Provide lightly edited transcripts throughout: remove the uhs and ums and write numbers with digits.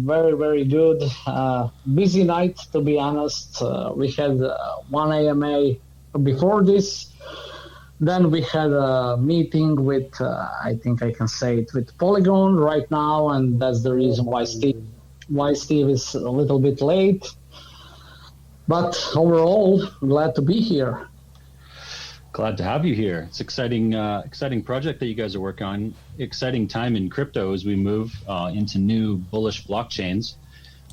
very, very good. Busy night, to be honest. We had one AMA before this. Then we had a meeting with, I think I can say it, with Polygon right now, and that's the reason why Steve is a little bit late. But overall, glad to be here. Glad to have you here. It's exciting project that you guys are working on. Exciting time in crypto as we move into new bullish blockchains.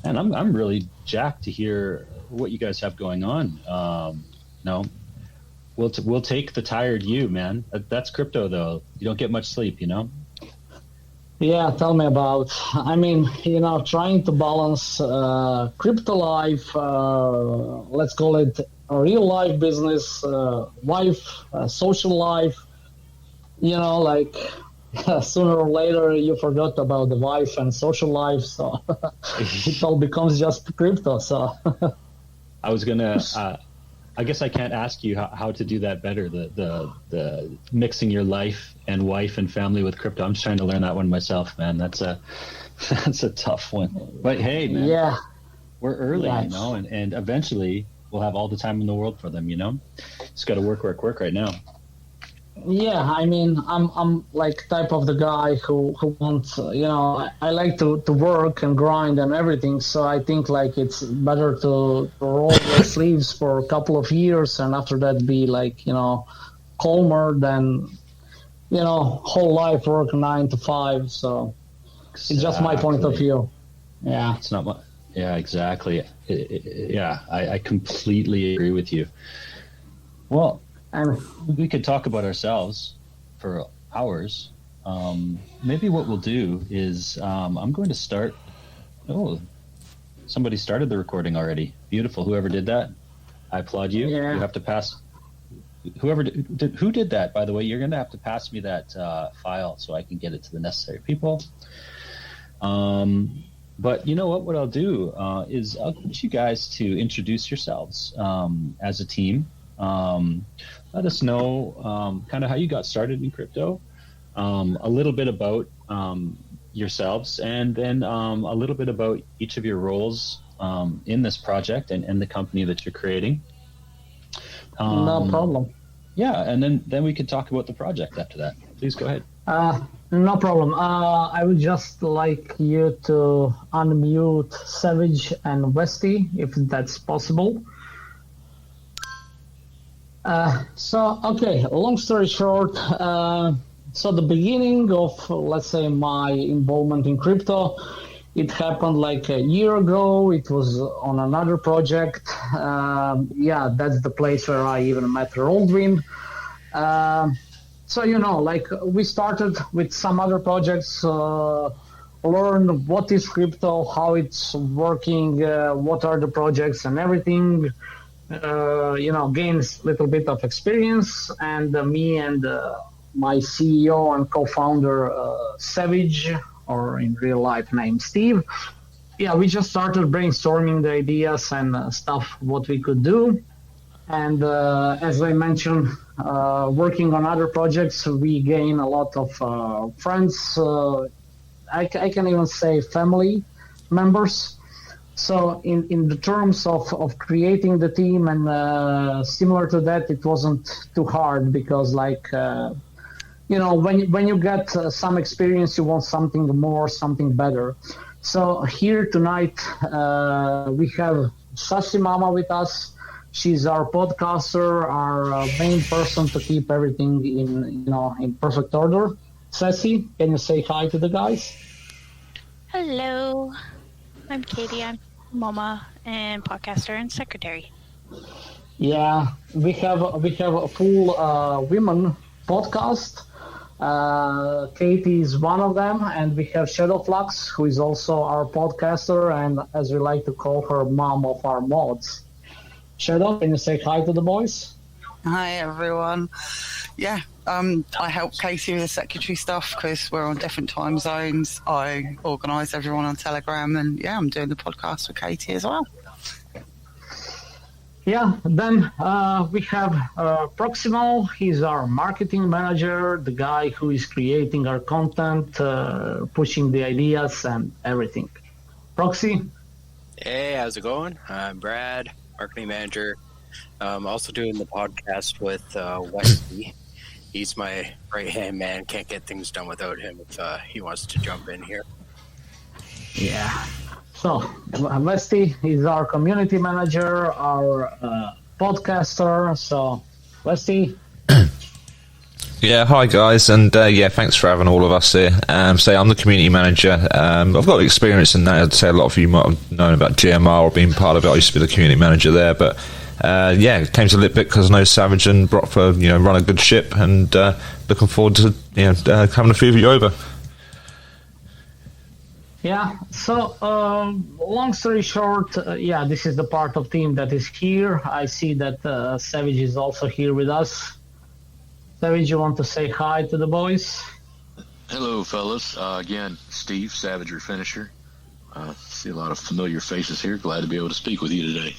And I'm really jacked to hear what you guys have going on. We'll take the tired you, man. That's crypto, though. You don't get much sleep, Yeah, tell me about. I mean, trying to balance crypto life, let's call it a real life business, life, social life. Like sooner or later you forgot about the wife and social life, so it all becomes just crypto. So I was gonna. I guess I can't ask you how to do that better. The mixing your life and wife and family with crypto. I'm just trying to learn that one myself, man. That's a tough one. But hey, man, yeah, we're early, and eventually we'll have all the time in the world for them. Just got to work right now. Yeah, I mean, I'm like type of the guy who wants, I like to work and grind and everything. So I think like it's better to roll the sleeves for a couple of years and after that be like, calmer than, whole life work 9 to 5. So It's just my point of view. Yeah. It's not my, yeah, exactly. I completely agree with you. Well, we could talk about ourselves for hours. Maybe what we'll do is I'm going to start. Oh, somebody started the recording already. Beautiful. Whoever did that, I applaud you. Yeah. You have to pass. Who did that, by the way, you're going to have to pass me that file so I can get it to the necessary people. But you know what I'll do is I'll get you guys to introduce yourselves as a team. Let us know kind of how you got started in crypto, a little bit about yourselves, and then a little bit about each of your roles in this project and the company that you're creating. No problem. Yeah, and then we could talk about the project after that. Please go ahead. No problem. I would just like you to unmute Savage and Westy, if that's possible. Okay, long story short, so the beginning of, let's say, my involvement in crypto, it happened like a year ago. It was on another project. Yeah, that's the place where I even met Roldwin. So, like we started with some other projects, learn what is crypto, how it's working, what are the projects and everything, gain a little bit of experience. And me and my CEO and co-founder, Savage, or in real life name Steve, yeah, we just started brainstorming the ideas and stuff, what we could do. And as I mentioned, working on other projects, we gain a lot of friends. I can even say family members. So in the terms of creating the team and similar to that, it wasn't too hard because when you get some experience, you want something more, something better. So here tonight, we have Sassy Mama with us. She's our podcaster, our main person to keep everything in perfect order. Sassy, can you say hi to the guys? Hello, I'm Katie. I'm Mama and podcaster and secretary. Yeah, we have a full women podcast. Katie is one of them, and we have Shadowflux, who is also our podcaster, and as we like to call her, mom of our mods. Shadow, can you say hi to the boys? Hi, everyone. Yeah, I help Katie with the secretary stuff because we're on different time zones. I organise everyone on Telegram, and yeah, I'm doing the podcast with Katie as well. Yeah, then we have Proximal. He's our marketing manager, the guy who is creating our content, pushing the ideas and everything. Proxy. Hey, how's it going? I'm Brad, marketing manager. Also doing the podcast with Westy. He's my right-hand man. Can't get things done without him if he wants to jump in here. Yeah. So, Westy is our community manager, our podcaster. So, Westy. Yeah, hi guys, and thanks for having all of us here. So I'm the community manager. I've got experience in that. I'd say a lot of you might have known about GMR or been part of it. I used to be the community manager there, but came to LitBit because I know Savage and Brockford, run a good ship, and looking forward to having a few of you over. Yeah. So, long story short, this is the part of team that is here. I see that Savage is also here with us. Savage, you want to say hi to the boys? Hello, fellas. Again, Steve, Savager Finisher. See a lot of familiar faces here. Glad to be able to speak with you today.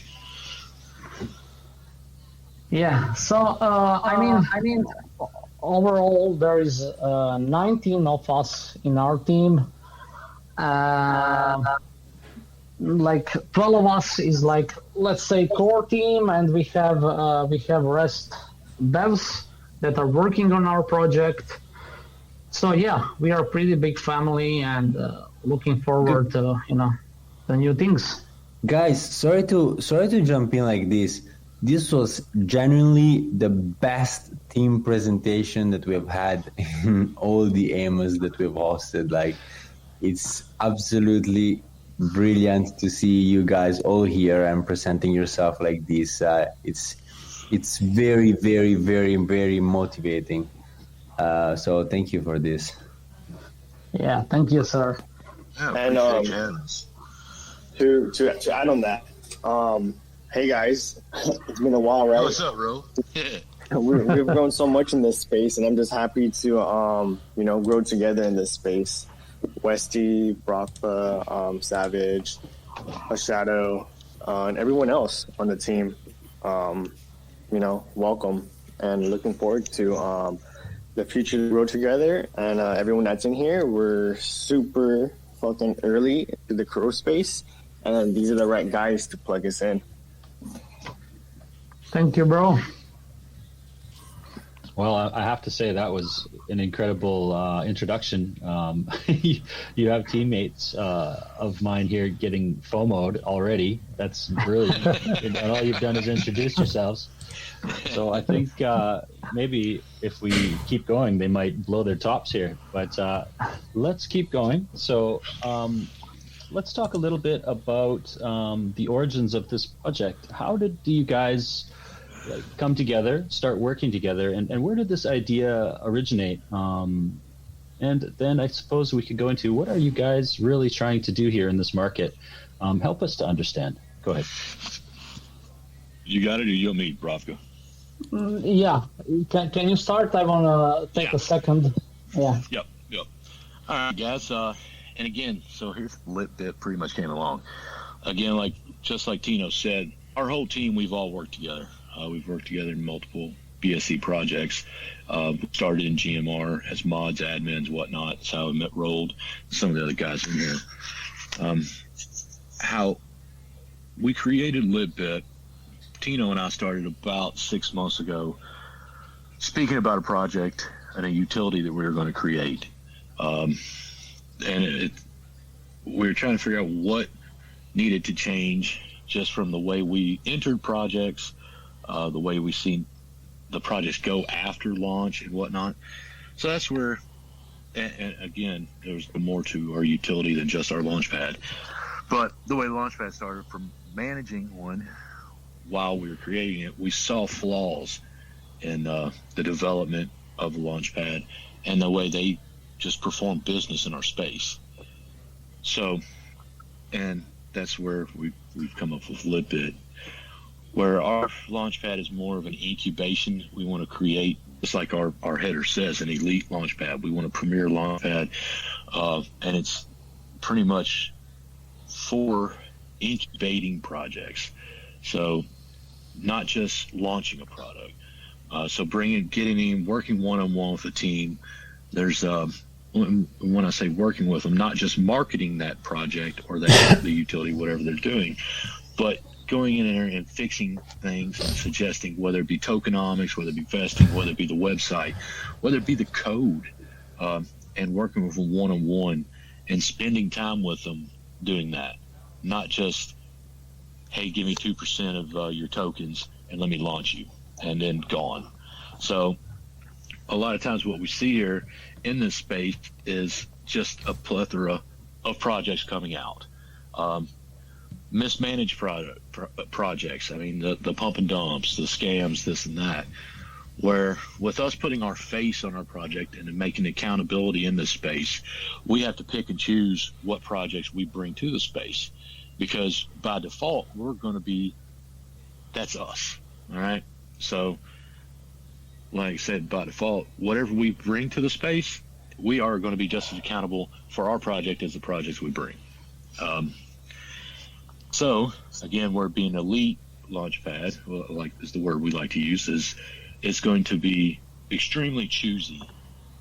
Yeah. So, I mean, overall, there is 19 of us in our team. Like 12 of us is like, let's say, core team, and we have rest devs that are working on our project. So yeah, we are a pretty big family, and looking forward to the new things. Guys, sorry to jump in like this. This was genuinely the best team presentation that we have had in all the AMAs that we've hosted. Like, it's absolutely brilliant to see you guys all here and presenting yourself like this. It's very, very, very, very motivating. So thank you for this. Yeah, thank you, sir. Yeah, And to add on that, hey guys, it's been a while, right? What's up, bro? We've grown so much in this space, and I'm just happy to grow together in this space. Westy, Brockfa, Savage, A Shadow, and everyone else on the team. Welcome, and looking forward to the future to grow together. And everyone that's in here, we're super fucking early to the Crow space, and these are the right guys to plug us in. Thank you, bro. Well, I have to say that was an incredible introduction. You have teammates of mine here getting FOMO'd already. That's brilliant. And all you've done is introduce yourselves. So I think maybe if we keep going, they might blow their tops here. But let's keep going. So let's talk a little bit about the origins of this project. How did you guys come together, start working together, and where did this idea originate? And then I suppose we could go into, what are you guys really trying to do here in this market? Help us to understand. Go ahead. You got it, or you want me, Bravka? Yeah. Can you start? I want to take a second. Yeah. Yep. All right, guys. And again, so here's LitBit pretty much came along. Again, just like Tino said, our whole team, we've all worked together. We've worked together in multiple BSC projects. We started in GMR as mods, admins, whatnot. That's how we met Rolled, some of the other guys in here. How we created LitBit, Tino and I started about 6 months ago, speaking about a project and a utility that we were going to create. We were trying to figure out what needed to change just from the way we entered projects, the way we seen the projects go after launch and whatnot. So that's where, and again, there's more to our utility than just our Launchpad. But the way Launchpad started, from managing one while we were creating it, we saw flaws in the development of Launchpad and the way they just perform business in our space. So, and that's where we've come up with LitBit, where our Launchpad is more of an incubation. We want to create, just like our header says, an elite Launchpad. We want a premier Launchpad, and it's pretty much for incubating projects. So not just launching a product. So getting in, working one-on-one with a team. There's when I say working with them, not just marketing that project or that the utility, whatever they're doing, but going in there and fixing things and suggesting, whether it be tokenomics, whether it be vesting, whether it be the website, whether it be the code, and working with them one-on-one and spending time with them doing that. Not just, hey, give me 2% of your tokens and let me launch you, and then gone. So a lot of times what we see here in this space is just a plethora of projects coming out. Mismanaged projects. I mean, the pump and dumps, the scams, this and that, where with us putting our face on our project and making accountability in this space, we have to pick and choose what projects we bring to the space, because by default, we're going to be, that's us. All right. So like I said, by default, whatever we bring to the space, we are going to be just as accountable for our project as the projects we bring. So again, we're being elite launchpad, like is the word we like to use, is going to be extremely choosy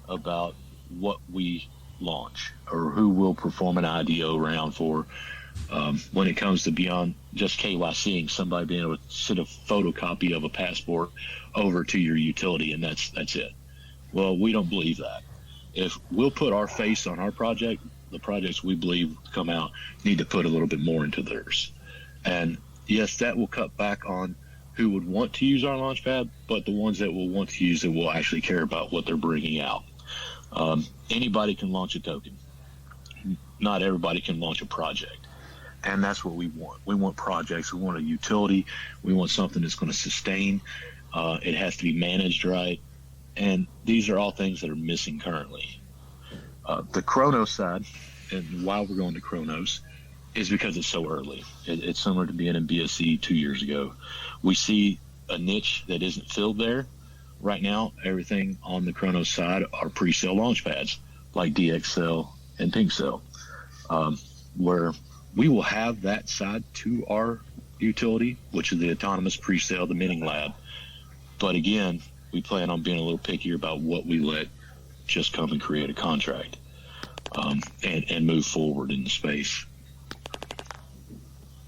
about what we launch or who will perform an IDO round for. When it comes to beyond just KYCing, somebody being able to send a photocopy of a passport over to your utility and that's it. Well, we don't believe that. If we'll put our face on our project, the projects we believe come out need to put a little bit more into theirs. And yes, that will cut back on who would want to use our launchpad, but the ones that will want to use it will actually care about what they're bringing out. Anybody can launch a token. Not everybody can launch a project. And that's what we want. We want projects. We want a utility. We want something that's going to sustain. It has to be managed right. And these are all things that are missing currently. The Cronos side, and why we're going to Cronos, is because it's so early. It's similar to being in BSC 2 years ago. We see a niche that isn't filled there. Right now, everything on the Cronos side are pre-sale launch pads like DXL and PinkCell, where we will have that side to our utility, which is the autonomous pre-sale, the minting lab. But again, we plan on being a little pickier about what we let just come and create a contract, and move forward in the space.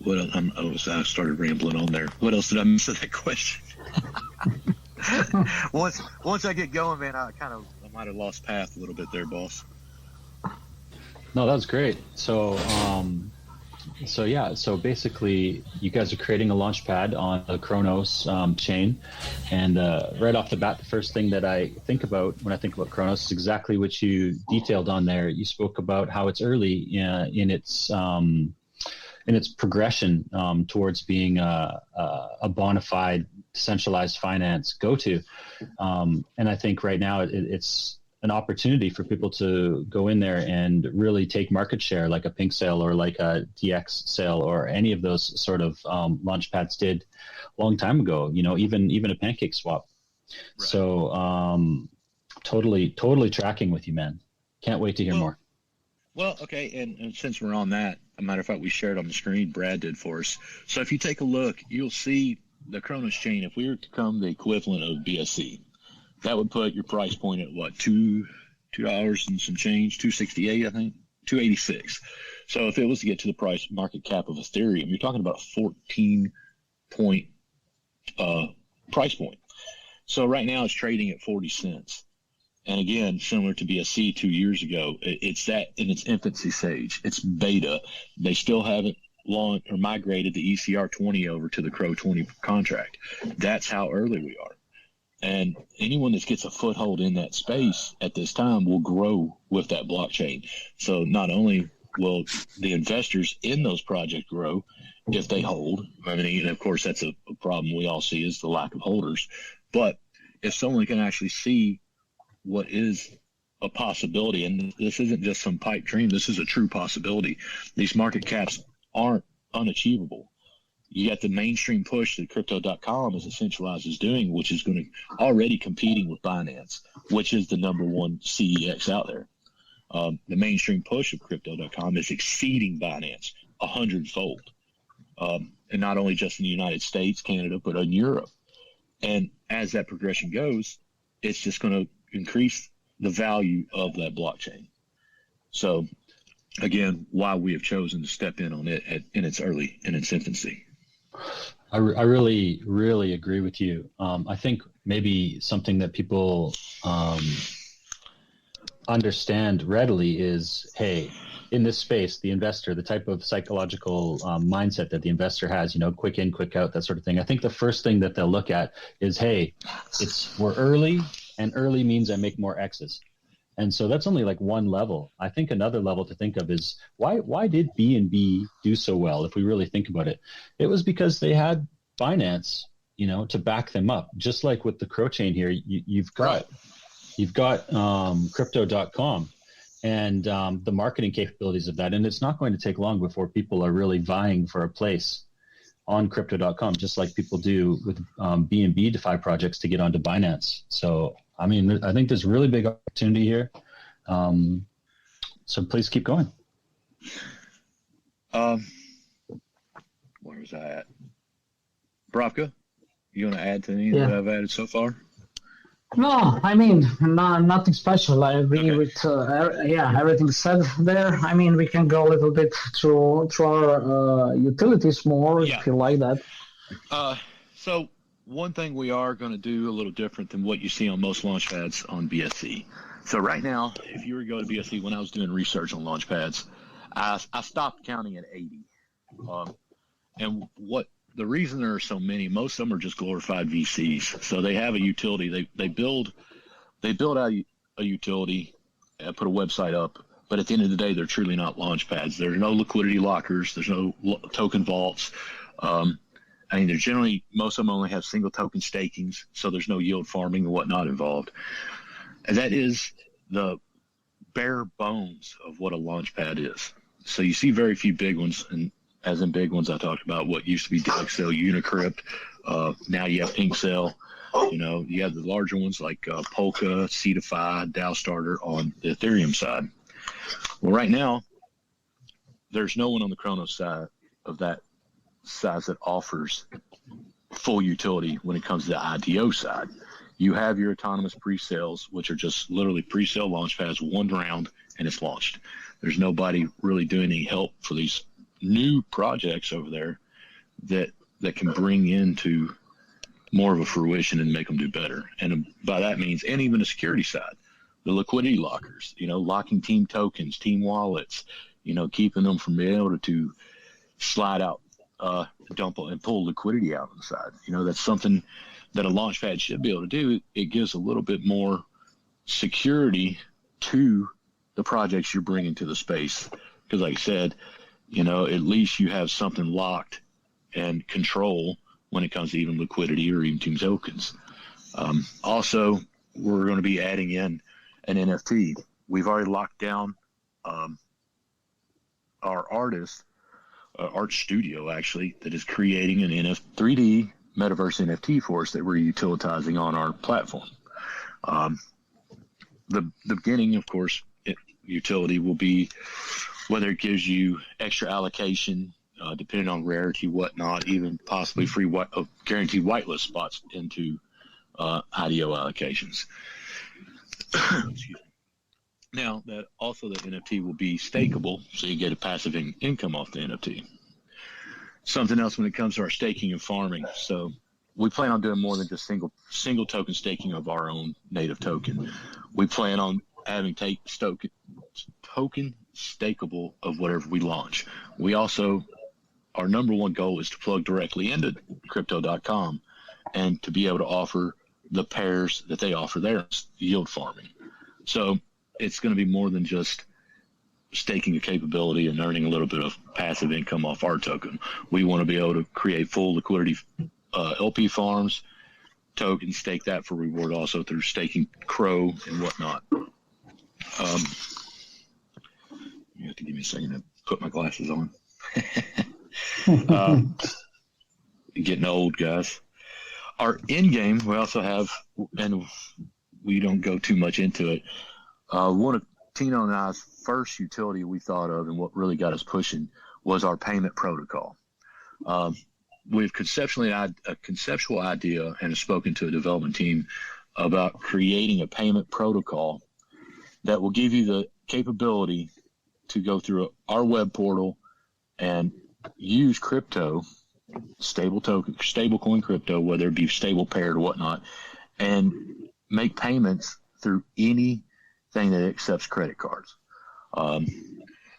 What else? I started rambling on there. What else did I miss in that question? Once I get going, man, I might have lost path a little bit there, boss. No, that was great. So basically you guys are creating a launch pad on the Cronos chain, and right off the bat, the first thing that I think about when I think about Cronos is exactly what you detailed on there. You spoke about how it's early in its progression towards being a bona fide decentralized finance go-to, and I think right now it's an opportunity for people to go in there and really take market share, like a PinkCell or like a DXCell or any of those sort of launch pads did a long time ago. You know, even a Pancake Swap. Right. So totally tracking with you, man. Can't wait to hear more. Well, okay, and since we're on that, a matter of fact, we shared on the screen, Brad did for us. So if you take a look, you'll see the Cronos chain. If we were to become the equivalent of BSC, that would put your price point at what, $2 and some change, $268, I think, $286. So if it was to get to the price market cap of Ethereum, you're talking about a 14-point price point. So right now it's trading at 40 cents. And again, similar to BSC 2 years ago, it's that in its infancy stage. It's beta. They still haven't launched or migrated the ECR20 over to the Crow 20 contract. That's how early we are. And anyone that gets a foothold in that space at this time will grow with that blockchain. So not only will the investors in those projects grow if they hold, I mean, and of course that's a problem we all see is the lack of holders, but if someone can actually see what is a possibility, and this isn't just some pipe dream, this is a true possibility. These market caps aren't unachievable. You got the mainstream push that Crypto.com as Decentralized is doing, which is going to already competing with Binance, which is the number one CEX out there. The mainstream push of Crypto.com is exceeding Binance 100-fold, and not only just in the United States, Canada, but in Europe. And as that progression goes, it's just going to increase the value of that blockchain. So, again, why we have chosen to step in on it in its infancy. I really, really agree with you. I think maybe something that people understand readily is, hey, in this space, the investor, the type of psychological mindset that the investor has, quick in, quick out, that sort of thing. I think the first thing that they'll look at is, hey, we're early, and early means I make more X's. And so that's only like one level. I think another level to think of is why did B&B do so well? If we really think about it, it was because they had finance, to back them up. Just like with the Crow chain here, you've got crypto.com and the marketing capabilities of that. And it's not going to take long before people are really vying for a place on crypto.com, just like people do with B&B DeFi projects to get onto Binance. So, I mean, I think there's a really big opportunity here. So please keep going. Where was I at? Bravka, you want to add to anything that I've added so far? No, I mean, nothing special. I agree with everything said there. I mean, we can go a little bit through our utilities more if you like that. So one thing we are going to do a little different than what you see on most launchpads on BSC. So right now, if you were to go to BSC, when I was doing research on launchpads, I stopped counting at 80. And the reason there are so many, most of them are just glorified VCs. So they have a utility. They build out a utility, put a website up, but at the end of the day, they're truly not launchpads. There's no liquidity lockers. There's no token vaults. I mean, there's generally, most of them only have single token stakings, so there's no yield farming and whatnot involved. And that is the bare bones of what a launchpad is. So you see very few big ones, and as in big ones, I talked about what used to be DexCell, Unicrypt. Now you have PinkCell. You have the larger ones like Polka, Seedify, DAO Starter on the Ethereum side. Well, right now, there's no one on the Cronos side of that size that offers full utility when it comes to the IDO side. You have your autonomous pre-sales, which are just literally pre-sale launch pads, one round, and it's launched. There's nobody really doing any help for these new projects over there that can bring into more of a fruition and make them do better. And by that means, and even the security side, the liquidity lockers, locking team tokens, team wallets, keeping them from being able to slide out, dump and pull liquidity out on the side. That's something that a launchpad should be able to do. It gives a little bit more security to the projects you're bringing to the space. Because like I said, at least you have something locked and control when it comes to even liquidity or even team tokens. Also, we're going to be adding in an NFT. We've already locked down our artist, art studio, actually, that is creating an 3D metaverse NFT for us that we're utilizing on our platform. The beginning, of course, utility will be whether it gives you extra allocation, depending on rarity, whatnot, even possibly free guaranteed whitelist spots into IDO allocations. Excuse me. Now, that also the NFT will be stakeable, so you get a passive income off the NFT. Something else when it comes to our staking and farming. So we plan on doing more than just single token staking of our own native token. We plan on having token stakeable of whatever we launch. We also, our number one goal is to plug directly into crypto.com and to be able to offer the pairs that they offer there, yield farming. So it's going to be more than just staking a capability and earning a little bit of passive income off our token. We want to be able to create full liquidity LP farms, token, stake that for reward also through staking Crow and whatnot. You have to give me a second to put my glasses on. Getting old, guys. Our end game, we also have, and we don't go too much into it, one of Tino and I's first utility we thought of and what really got us pushing was our payment protocol. We've a conceptual idea and have spoken to a development team about creating a payment protocol that will give you the capability to go through our web portal and use crypto, stablecoin crypto, whether it be stable paired or whatnot, and make payments through anything that accepts credit cards,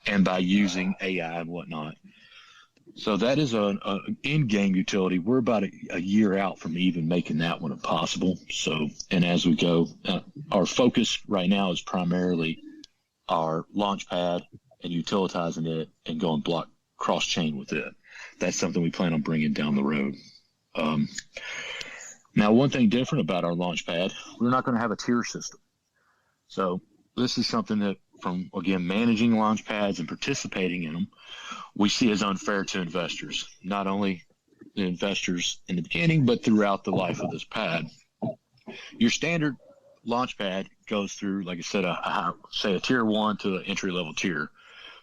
and by using AI and whatnot. So that is an in-game utility. We're about a year out from even making that one possible. So, and as we go, our focus right now is primarily our Launchpad and utilitizing it and going block cross-chain with it. That's something we plan on bringing down the road. Now, one thing different about our Launchpad, we're not going to have a tier system. So this is something that, from, again, managing Launchpads and participating in them, we see as unfair to investors, not only the investors in the beginning, but throughout the life of this pad. Your standard Launchpad goes through, like I said, say a tier 1 to an entry-level tier.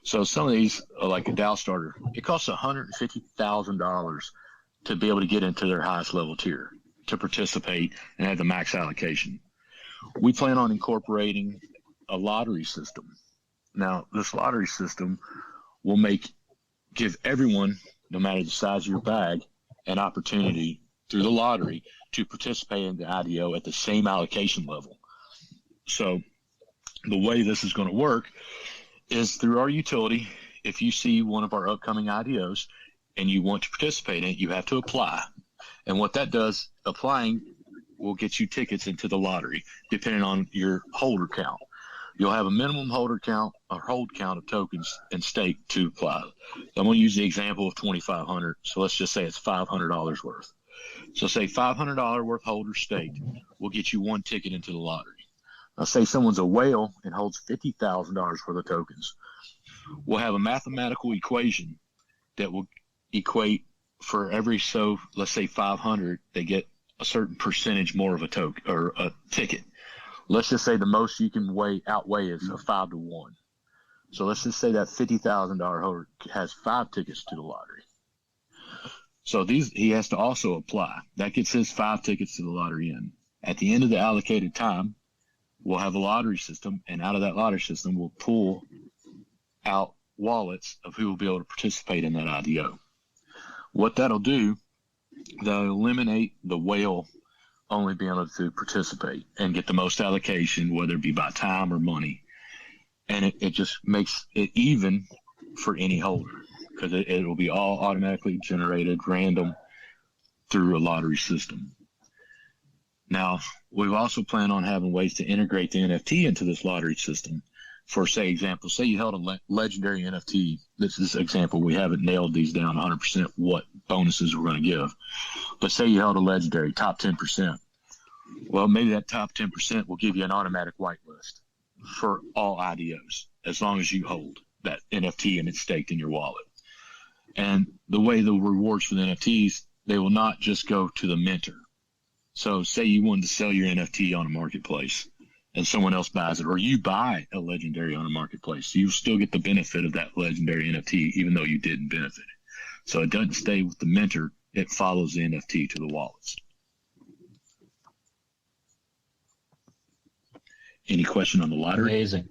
So some of these, like a DAO starter, it costs $150,000 to be able to get into their highest level tier, to participate and have the max allocation. We plan on incorporating a lottery system. Now, this lottery system will give everyone, no matter the size of your bag, an opportunity through the lottery to participate in the IDO at the same allocation level. So the way this is going to work is through our utility. If you see one of our upcoming IDOs and you want to participate in it, you have to apply. And what that does, applying will get you tickets into the lottery, depending on your holder count. You'll have a minimum holder count or hold count of tokens and stake to apply. So I'm going to use the example of 2,500. So let's just say it's $500 worth. So say $500 worth holder staked will get you one ticket into the lottery. Now say someone's a whale and holds $50,000 worth of tokens. We'll have a mathematical equation that will equate for every, so let's say 500, they get a certain percentage more of a token or a ticket. Let's just say the most you can outweigh is a 5 to 1. So let's just say that $50,000 holder has 5 tickets to the lottery. So he has to also apply. That gets his 5 tickets to the lottery in. At the end of the allocated time, we'll have a lottery system, and out of that lottery system, we'll pull out wallets of who will be able to participate in that IDO. What that'll do, that'll eliminate the whale only being able to participate and get the most allocation, whether it be by time or money. And it just makes it even for any holder, because it will be all automatically generated, random, through a lottery system. Now, we've also planned on having ways to integrate the NFT into this lottery system. For, say you held a legendary NFT. This is an example. We haven't nailed these down 100% what bonuses we're going to give. But say you held a legendary, top 10%. Well, maybe that top 10% will give you an automatic whitelist for all IDOs, as long as you hold that NFT and it's staked in your wallet. And the way the rewards for the NFTs, they will not just go to the minter. So say you wanted to sell your NFT on a marketplace and someone else buys it, or you buy a legendary on a marketplace, so you still get the benefit of that legendary NFT, even though you didn't benefit it. So it doesn't stay with the minter, it follows the NFT to the wallets. Any question on the lottery? Amazing.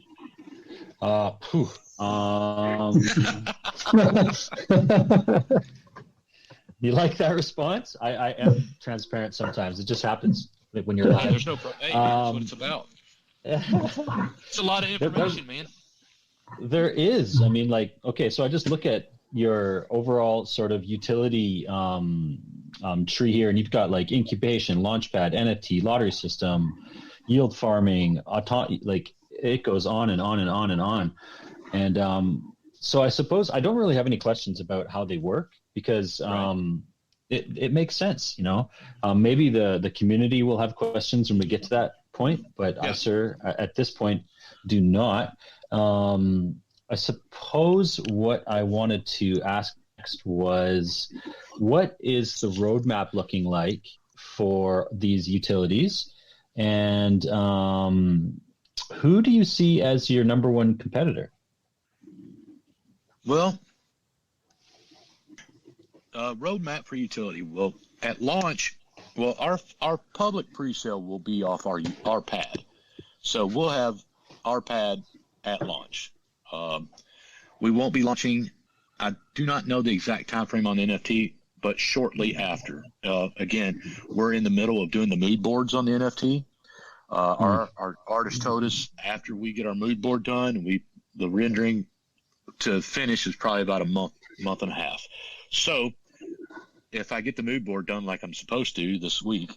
You like that response? I am transparent sometimes. It just happens when you're live. There's no problem. Hey, that's what it's about. It's a lot of information, man. There is. I mean, like, okay, so I just look at your overall sort of utility tree here, and you've got like incubation, launchpad, NFT, lottery system, yield farming, like it goes on and on and on and on. And so I suppose I don't really have any questions about how they work, because it makes sense, you know. Maybe the community will have questions when we get to that point, but I, sir, at this point, do not. I suppose what I wanted to ask next was, what is the roadmap looking like for these utilities? And who do you see as your number one competitor? Well, roadmap for utility. Well, at launch, our public pre-sale will be off our pad. So we'll have our pad at launch. We won't be launching. I do not know the exact time frame on the NFT, but shortly after. Again, we're in the middle of doing the mood boards on the NFT. Our artist told us after we get our mood board done, the rendering to finish is probably about a month and a half. So if I get the mood board done like I'm supposed to this week,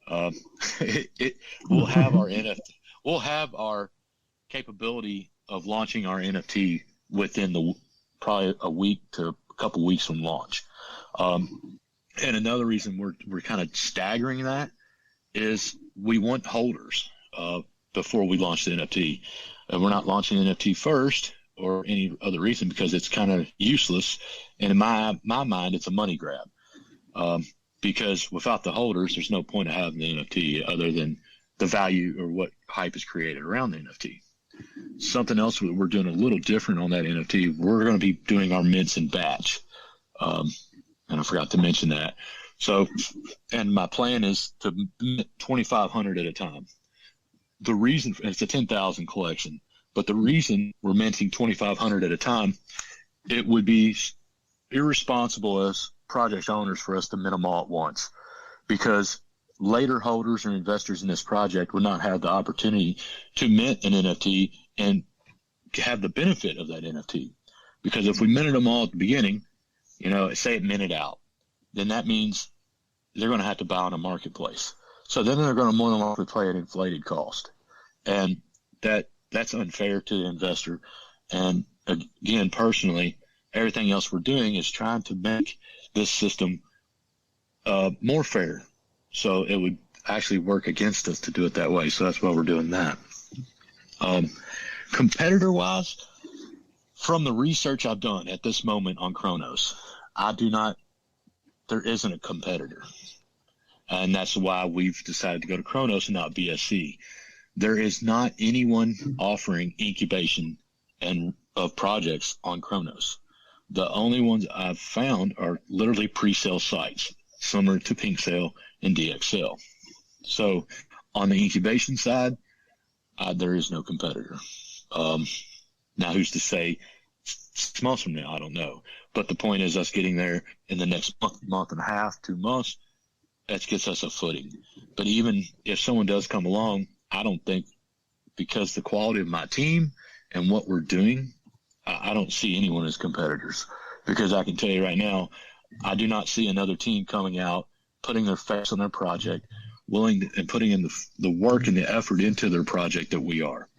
we'll have our NFT. We'll have our capability of launching our NFT within probably a week to a couple weeks from launch. And another reason we're kind of staggering that is we want holders before we launch the NFT. We're not launching the NFT first or any other reason because it's kind of useless. And in my mind, it's a money grab. Because without the holders, there's no point of having the NFT other than the value or what hype is created around the NFT. Something else that we're doing a little different on that NFT, we're going to be doing our mints in batch. And I forgot to mention that. So, and my plan is to mint 2,500 at a time. The reason, it's a 10,000 collection, but the reason we're minting 2,500 at a time, it would be irresponsible as project owners for us to mint them all at once, because later holders or investors in this project would not have the opportunity to mint an NFT and have the benefit of that NFT. Because if we minted them all at the beginning, say it minted out, then that means they're going to have to buy on a marketplace. So then they're going to more than likely pay an inflated cost. And that's unfair to the investor. And again, personally, everything else we're doing is trying to make this system more fair. So it would actually work against us to do it that way. So that's why we're doing that. Competitor-wise, from the research I've done at this moment on Cronos, there isn't a competitor. And that's why we've decided to go to Cronos and not BSC. There is not anyone offering incubation of projects on Cronos. The only ones I've found are literally pre-sale sites, similar to PinkSale and DXL. So on the incubation side, there is no competitor. Now, who's to say 6 months from now? I don't know. But the point is us getting there in the next month and a half, 2 months, that gets us a footing. But even if someone does come along, I don't think, because the quality of my team and what we're doing, I don't see anyone as competitors. Because I can tell you right now, I do not see another team coming out, putting their face on their project, and putting in the work and the effort into their project that we are.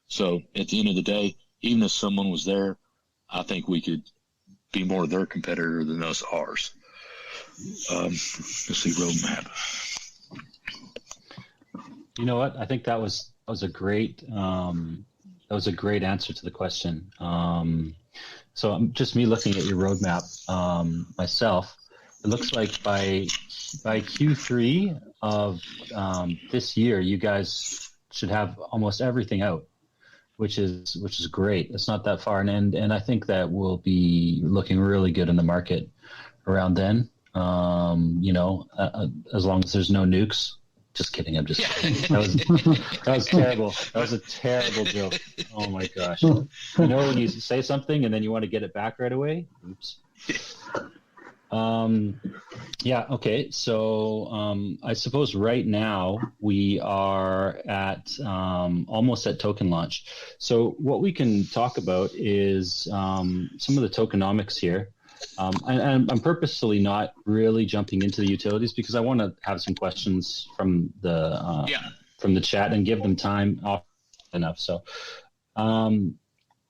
So at the end of the day, even if someone was there, I think we could be more their competitor than us ours. Let's see, roadmap. You know what? I think that was a great answer to the question. So I'm just me looking at your roadmap myself. It looks like by Q3 of this year, you guys should have almost everything out, which is great. It's not that far, and I think that will be looking really good in the market around then. As long as there's no nukes. Just kidding. I'm just kidding. That was terrible. That was a terrible joke. Oh my gosh. When you say something and then you want to get it back right away? Oops. Yeah. Okay. So, I suppose right now we are at, almost at token launch. So what we can talk about is, some of the tokenomics here. And I'm purposely not really jumping into the utilities because I want to have some questions from the chat and give them time off enough. So,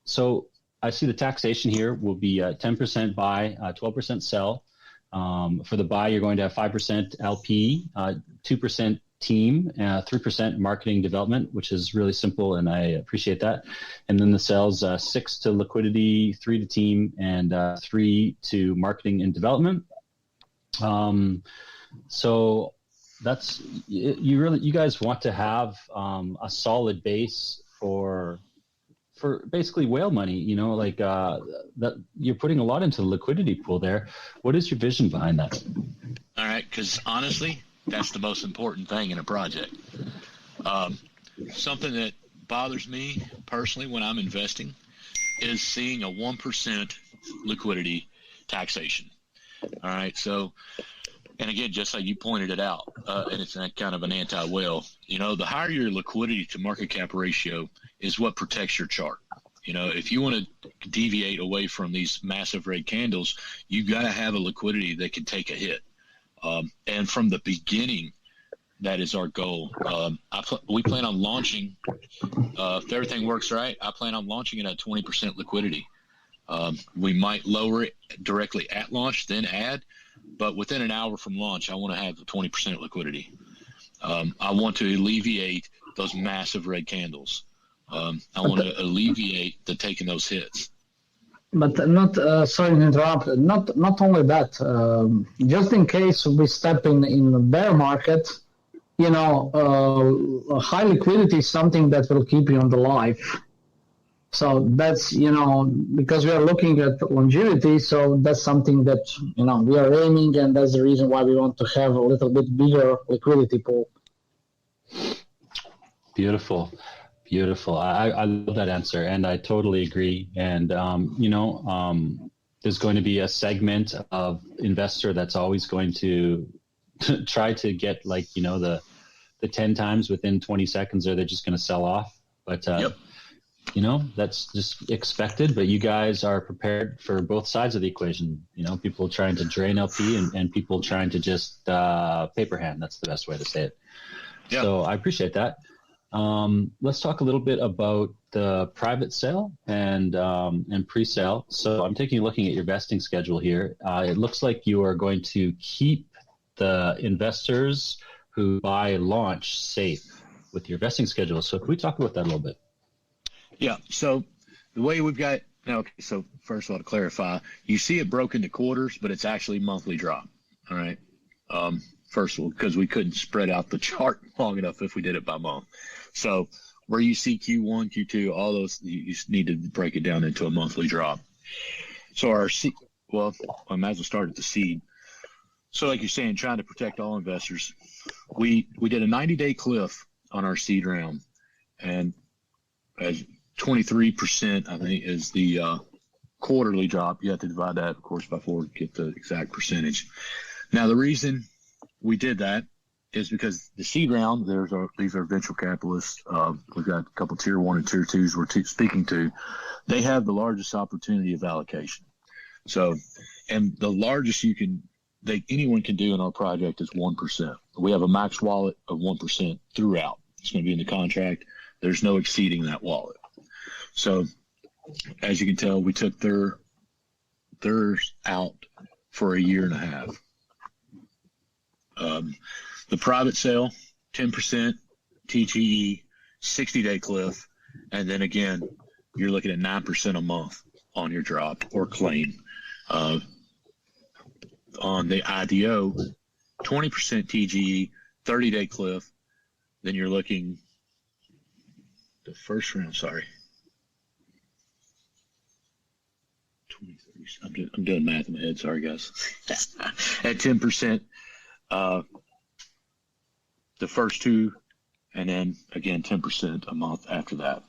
so I see the taxation here will be 10% buy, 12% sell. For the buy, you're going to have 5% LP, 2% team, 3% marketing development, which is really simple, and I appreciate that. And then the sales, 6 to liquidity, 3 to team, and 3 to marketing and development. So that's you guys want to have a solid base for basically whale money, that you're putting a lot into the liquidity pool there. What is your vision behind that? All right, because honestly, that's the most important thing in a project. Something that bothers me personally when I'm investing is seeing a 1% liquidity taxation. All right. So, and again, just like you pointed it out, and it's kind of an anti-whale, the higher your liquidity to market cap ratio is what protects your chart. If you want to deviate away from these massive red candles, you got to have a liquidity that can take a hit. And from the beginning, that is our goal. We plan on launching, if everything works right, I plan on launching it at 20% liquidity. We might lower it directly at launch, then add, but within an hour from launch, I want to have 20% liquidity. I want to alleviate those massive red candles. I want to alleviate the taking those hits. But not, sorry to interrupt, not only that, just in case we step in the bear market, high liquidity is something that will keep you on the life. So that's, because we are looking at longevity, so that's something that, we are aiming, and that's the reason why we want to have a little bit bigger liquidity pool. Beautiful. I love that answer, and I totally agree. And, there's going to be a segment of investor that's always going to try to get the 10 times within 20 seconds, or they're just going to sell off. But, yep. That's just expected, but you guys are prepared for both sides of the equation. People trying to drain LP and people trying to just paper hand. That's the best way to say it. Yep. So I appreciate that. Let's talk a little bit about the private sale and pre-sale. So I'm looking at your vesting schedule here. It looks like you are going to keep the investors who buy launch safe with your vesting schedule. So can we talk about that a little bit? Yeah. So the way we've got now, so first of all, to clarify, you see it broken to quarters, but it's actually monthly drop. All right. First of all, because we couldn't spread out the chart long enough if we did it by month. So where you see Q1, Q2, all those, you need to break it down into a monthly drop. So our seed, I might as well start at the seed. So like you're saying, trying to protect all investors, we did a 90-day cliff on our seed round, and as 23%, I think, is the quarterly drop. You have to divide that, of course, by 4 to get the exact percentage. Now, the reason we did that is because the seed round, these are venture capitalists. We've got a couple tier 1 and tier 2s we're speaking to. They have the largest opportunity of allocation. So, and the largest anyone can do in our project is 1%. We have a max wallet of 1% throughout. It's going to be in the contract. There's no exceeding that wallet. So, as you can tell, we took theirs out for a year and a half. The private sale, 10% TGE, 60-day cliff, and then again, you're looking at 9% a month on your drop or claim. On the IDO, 20% TGE, 30-day cliff, then you're looking the first round, 23. I'm doing math in my head. Sorry, guys. At 10%, the first two, and then again 10% a month after that.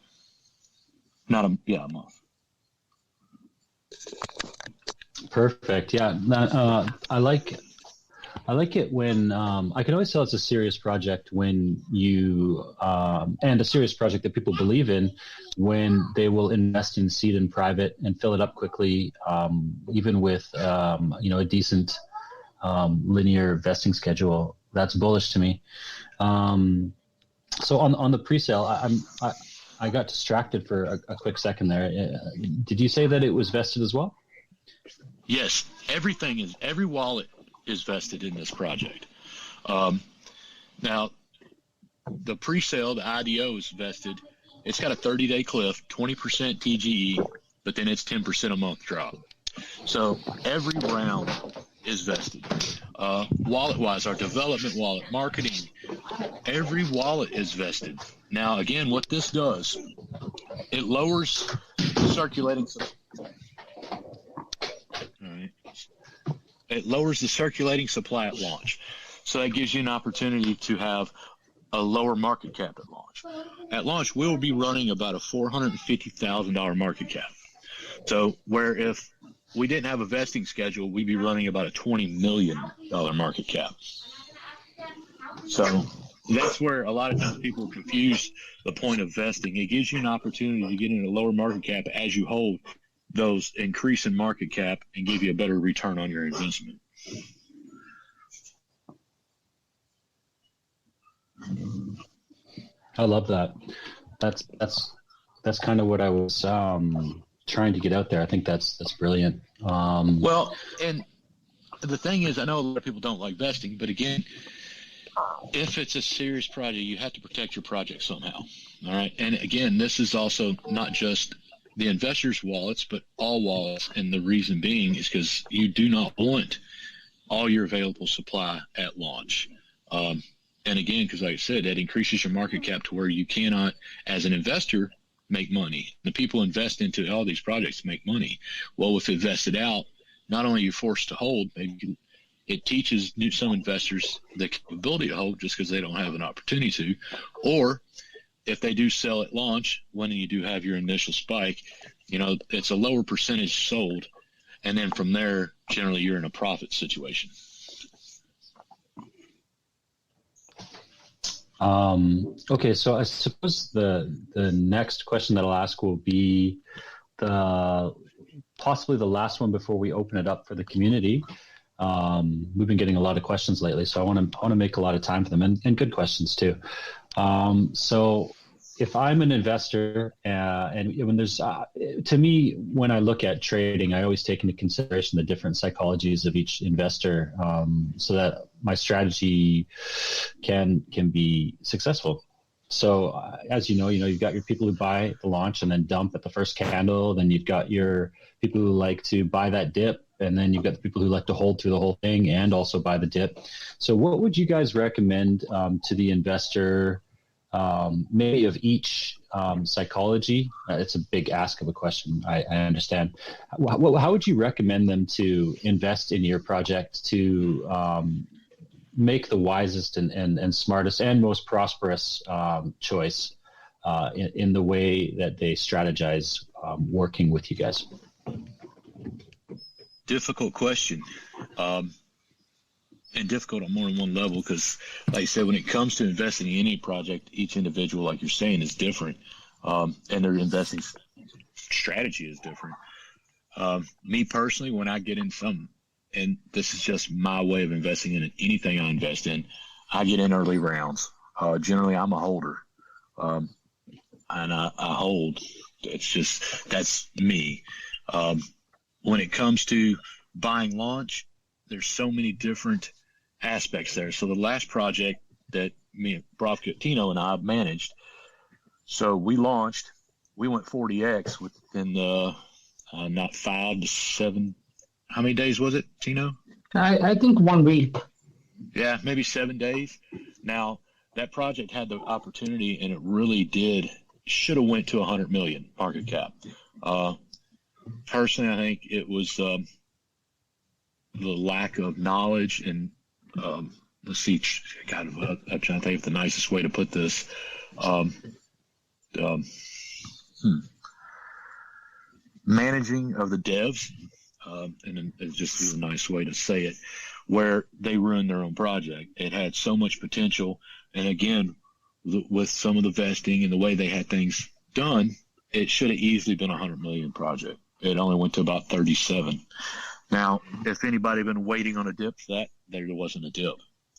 A month. Perfect. Yeah, I like it when I can always tell it's a serious project when you and a serious project that people believe in when they will invest in seed and private and fill it up quickly, even with a decent linear vesting schedule. That's bullish to me. So on the pre-sale, I got distracted for a quick second there. Did you say that it was vested as well? Yes, every wallet is vested in this project. Now, the pre-sale, the IDO is vested. It's got a 30-day cliff, 20% TGE, but then it's 10% a month drop. So every round is vested. Wallet-wise, our development wallet, marketing, every wallet is vested. Now, again, what this does, it lowers circulating supply. It lowers the circulating supply at launch. So that gives you an opportunity to have a lower market cap at launch. At launch, we'll be running about a $450,000 market cap. So where if we didn't have a vesting schedule, we'd be running about a $20 million market cap. So that's where a lot of times people confuse the point of vesting. It gives you an opportunity to get in a lower market cap as you hold those increase in market cap and give you a better return on your investment. I love that. That's kind of what I was trying to get out there. I think that's brilliant. Well, and the thing is, I know a lot of people don't like vesting, but again, if it's a serious project, you have to protect your project somehow. All right. And again, this is also not just the investors' wallets, but all wallets. And the reason being is because you do not want all your available supply at launch. And again, because like I said, that increases your market cap to where you cannot, as an investor, make money. The people invest into all these projects make money. Well, if it vested out, not only are you forced to hold, maybe it teaches some investors the capability to hold just because they don't have an opportunity to. Or if they do sell at launch, when you do have your initial spike, it's a lower percentage sold. And then from there, generally, you're in a profit situation. Okay, so I suppose the next question that I'll ask will be possibly the last one before we open it up for the community. We've been getting a lot of questions lately, so I want to make a lot of time for them, and good questions too. So if I'm an investor, and when there's, to me, when I look at trading, I always take into consideration the different psychologies of each investor, so that my strategy can be successful. So as you know, you've got your people who buy the launch and then dump at the first candle. Then you've got your people who like to buy that dip. And then you've got the people who like to hold through the whole thing and also buy the dip. So what would you guys recommend to the investor, maybe of each psychology? It's a big ask of a question, I understand. How would you recommend them to invest in your project to make the wisest and smartest and most prosperous choice in the way that they strategize working with you guys? Difficult question, and difficult on more than one level, because like I said, when it comes to investing in any project, each individual, like you're saying, is different, and their investing strategy is different. Me personally, when I get in something, and this is just my way of investing in anything I invest in, I get in early rounds. Generally, I'm a holder, and I hold. That's me. When it comes to buying launch, there's so many different aspects there. So the last project that me and Tino and I managed, so we launched, we went 40X within not 5 to 7. How many days was it, Tino? I think 1 week. Yeah, maybe 7 days. Now, that project had the opportunity, and it really should have went to 100 million market cap. Personally, I think it was the lack of knowledge and let's see, I'm trying to think of the nicest way to put this. Managing of the devs, and it's just a nice way to say it, where they ruined their own project. It had so much potential, and again, with some of the vesting and the way they had things done, it should have easily been a 100 million project. It only went to about 37. Now, if anybody had been waiting on a dip, there wasn't a dip.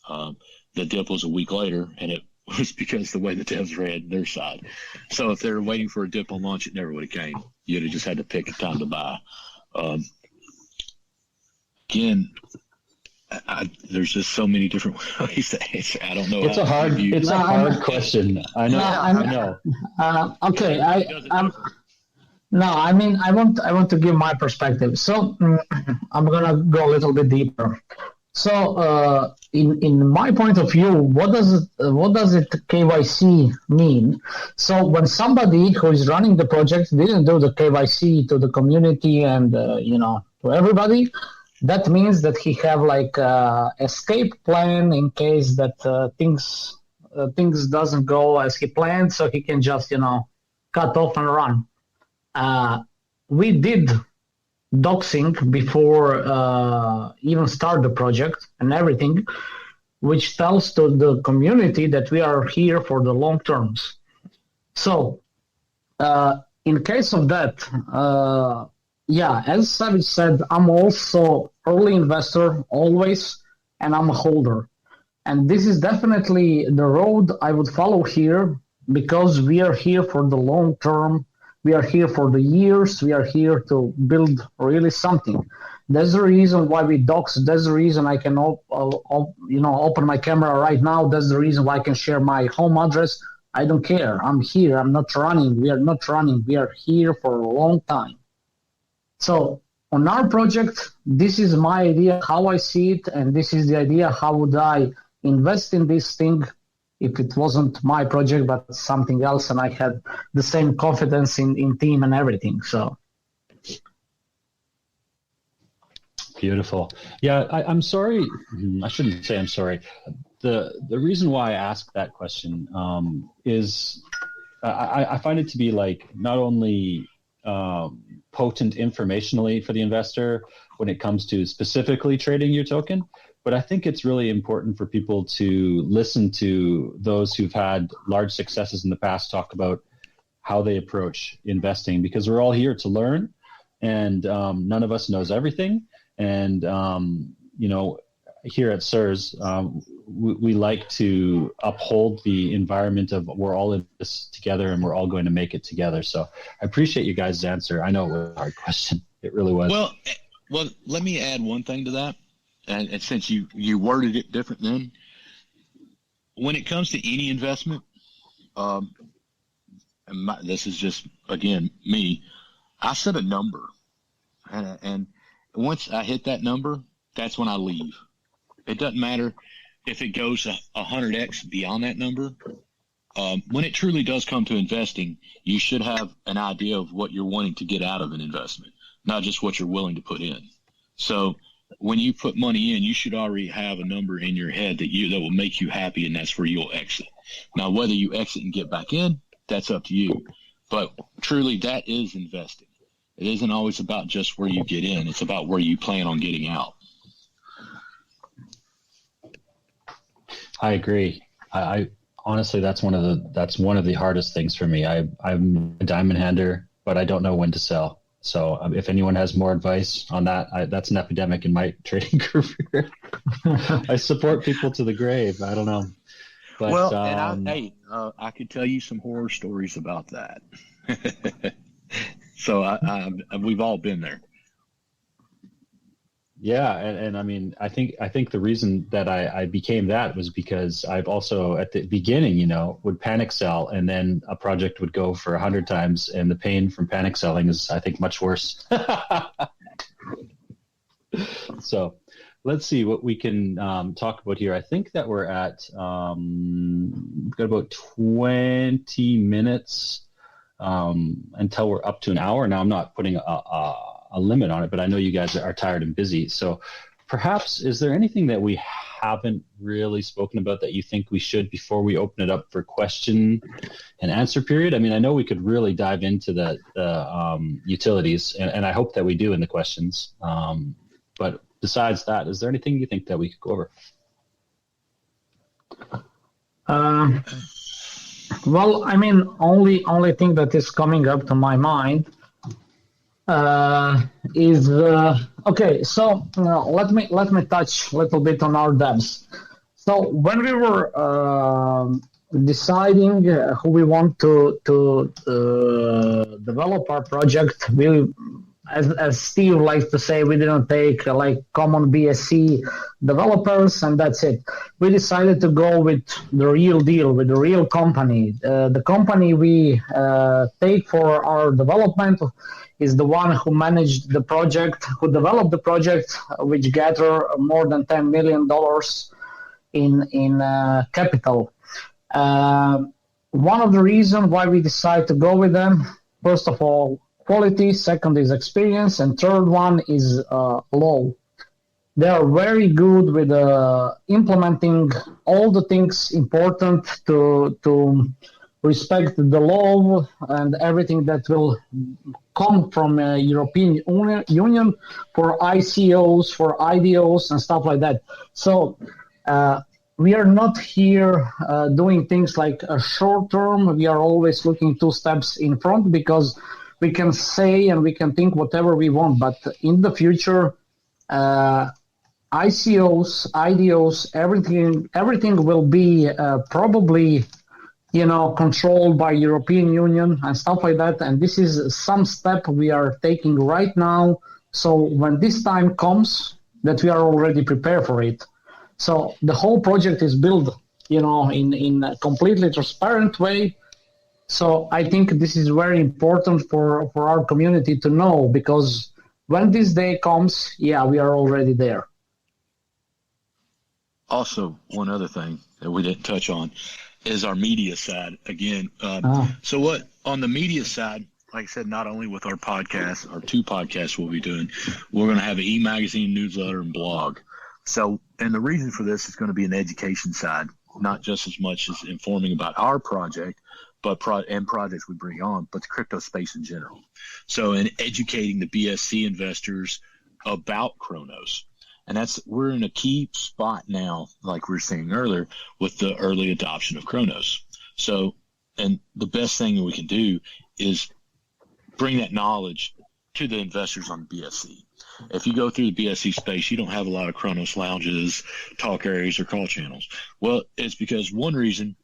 The dip was a week later, and it was because the way the devs ran their side. So if they were waiting for a dip on launch, it never would have came. You'd have just had to pick a time to buy. Again, there's just so many different ways to answer. I don't know. It's a hard question. I know. Okay. I want to give my perspective. So I'm gonna go a little bit deeper. So in my point of view, what does it KYC mean? So when somebody who is running the project didn't do the KYC to the community and to everybody, that means that he have like escape plan in case that things things doesn't go as he planned, so he can just, cut off and run. We did doxing before even start the project and everything, which tells to the community that we are here for the long terms. So, in case of that, as Savage said, I'm also early investor always, and I'm a holder. And this is definitely the road I would follow here, because we are here for the long term. We are here for the years. We are here to build really something. That's the reason why we dox. That's the reason I can open my camera right now. That's the reason why I can share my home address. I don't care. I'm here. I'm not running. We are not running. We are here for a long time. So on our project, this is my idea, how I see it, and this is the idea, how would I invest in this thing if it wasn't my project but something else, and I had the same confidence in team and everything. So beautiful. Yeah, I'm sorry. I shouldn't say I'm sorry. The reason why I asked that question is I find it to be like not only potent informationally for the investor when it comes to specifically trading your token, but I think it's really important for people to listen to those who've had large successes in the past talk about how they approach investing, because we're all here to learn, and none of us knows everything. And, here at SIRS, we like to uphold the environment of we're all in this together and we're all going to make it together. So I appreciate you guys' answer. I know it was a hard question. It really was. Well, let me add one thing to that. And since you worded it different then, when it comes to any investment, this is just, again, me, I set a number. And once I hit that number, that's when I leave. It doesn't matter if it goes 100x beyond that number. When it truly does come to investing, you should have an idea of what you're wanting to get out of an investment, not just what you're willing to put in. So when you put money in, you should already have a number in your head that will make you happy, and that's where you'll exit. Now, whether you exit and get back in, that's up to you. But truly, that is investing. It isn't always about just where you get in. It's about where you plan on getting out. I agree. I honestly, that's one of the hardest things for me. I'm a diamond hander, but I don't know when to sell. So if anyone has more advice on that, that's an epidemic in my trading career. I support people to the grave. I don't know. But, I could tell you some horror stories about that. So we've all been there. Yeah, and I mean, I think the reason that I became that was because I've also at the beginning, would panic sell, and then a project would go for 100 times, and the pain from panic selling is, I think, much worse. So let's see what we can talk about here. I think that we're at we've got about 20 minutes until we're up to an hour. Now, I'm not putting a limit on it, but I know you guys are tired and busy. So perhaps, is there anything that we haven't really spoken about that you think we should before we open it up for question and answer period? I mean, I know we could really dive into the utilities, and I hope that we do in the questions. But besides that, is there anything you think that we could go over? Well, I mean, only thing that is coming up to my mind is okay. So let me touch a little bit on our devs. So when we were deciding who we want to develop our project, we, as Steve likes to say, we didn't take like common BSC developers and that's it. We decided to go with the real deal, with the real company. The company we take for our development is the one who managed the project, who developed the project, which gathered more than $10 million in capital. One of the reasons why we decided to go with them, first of all, quality, second is experience, and third one is low. they are very good with implementing all the things important to respect the law and everything that will come from European Union for ICOs, for IDOs, and stuff like that. So we are not here doing things like a short term. We are always looking 2 steps in front, because we can say and we can think whatever we want, but in the future, ICOs, IDOs, everything will be probably, controlled by European Union and stuff like that. And this is some step we are taking right now. So when this time comes, that we are already prepared for it. So the whole project is built, in a completely transparent way. So I think this is very important for our community to know, because when this day comes, we are already there. Also, one other thing that we didn't touch on is our media side. Again, so what on the media side, like I said, not only with our podcast, our 2 podcasts we'll be doing, we're going to have an e-magazine, newsletter, and blog. So, and the reason for this is going to be an education side, not just as much as informing about our project, but projects we bring on, but the crypto space in general. So, in educating the BSC investors about Cronos. And we're in a key spot now, like we were saying earlier, with the early adoption of Cronos. So, and the best thing that we can do is bring that knowledge to the investors on BSC. If you go through the BSC space, you don't have a lot of Cronos lounges, talk areas, or call channels. Well, it's because one reason,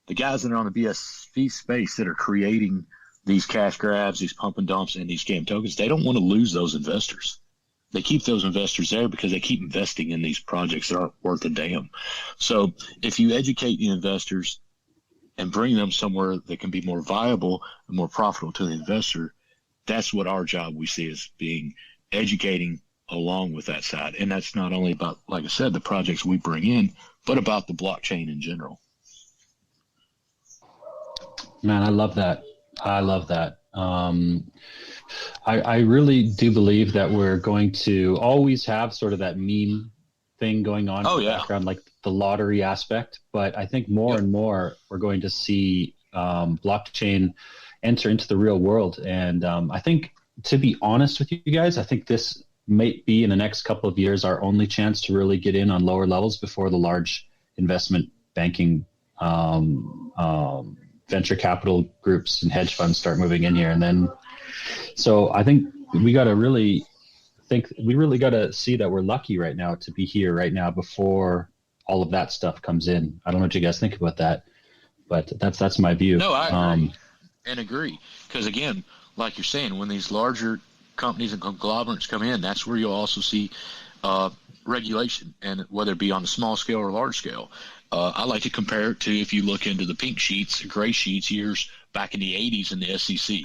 the guys that are on the BSC space that are creating these cash grabs, these pump and dumps, and these scam tokens, they don't want to lose those investors. They keep those investors there because they keep investing in these projects that aren't worth a damn. So if you educate the investors and bring them somewhere that can be more viable and more profitable to the investor, that's what our job we see as being educating along with that side. And that's not only about, like I said, the projects we bring in, but about the blockchain in general. Man, I love that. I really do believe that we're going to always have sort of that meme thing going on in the background, like the lottery aspect. But I think more and more we're going to see blockchain enter into the real world. And I think, to be honest with you guys, I think this might be in the next couple of years our only chance to really get in on lower levels before the large investment banking venture capital groups and hedge funds start moving in here. And then, so I think we got to really see that we're lucky right now to be here right now before all of that stuff comes in. I don't know what you guys think about that, but that's my view. No, I agree. Because again, like you're saying, when these larger companies and conglomerates come in, that's where you'll also see regulation, and whether it be on a small scale or large scale. I like to compare it to if you look into the pink sheets, gray sheets years back in the 80s in the SEC.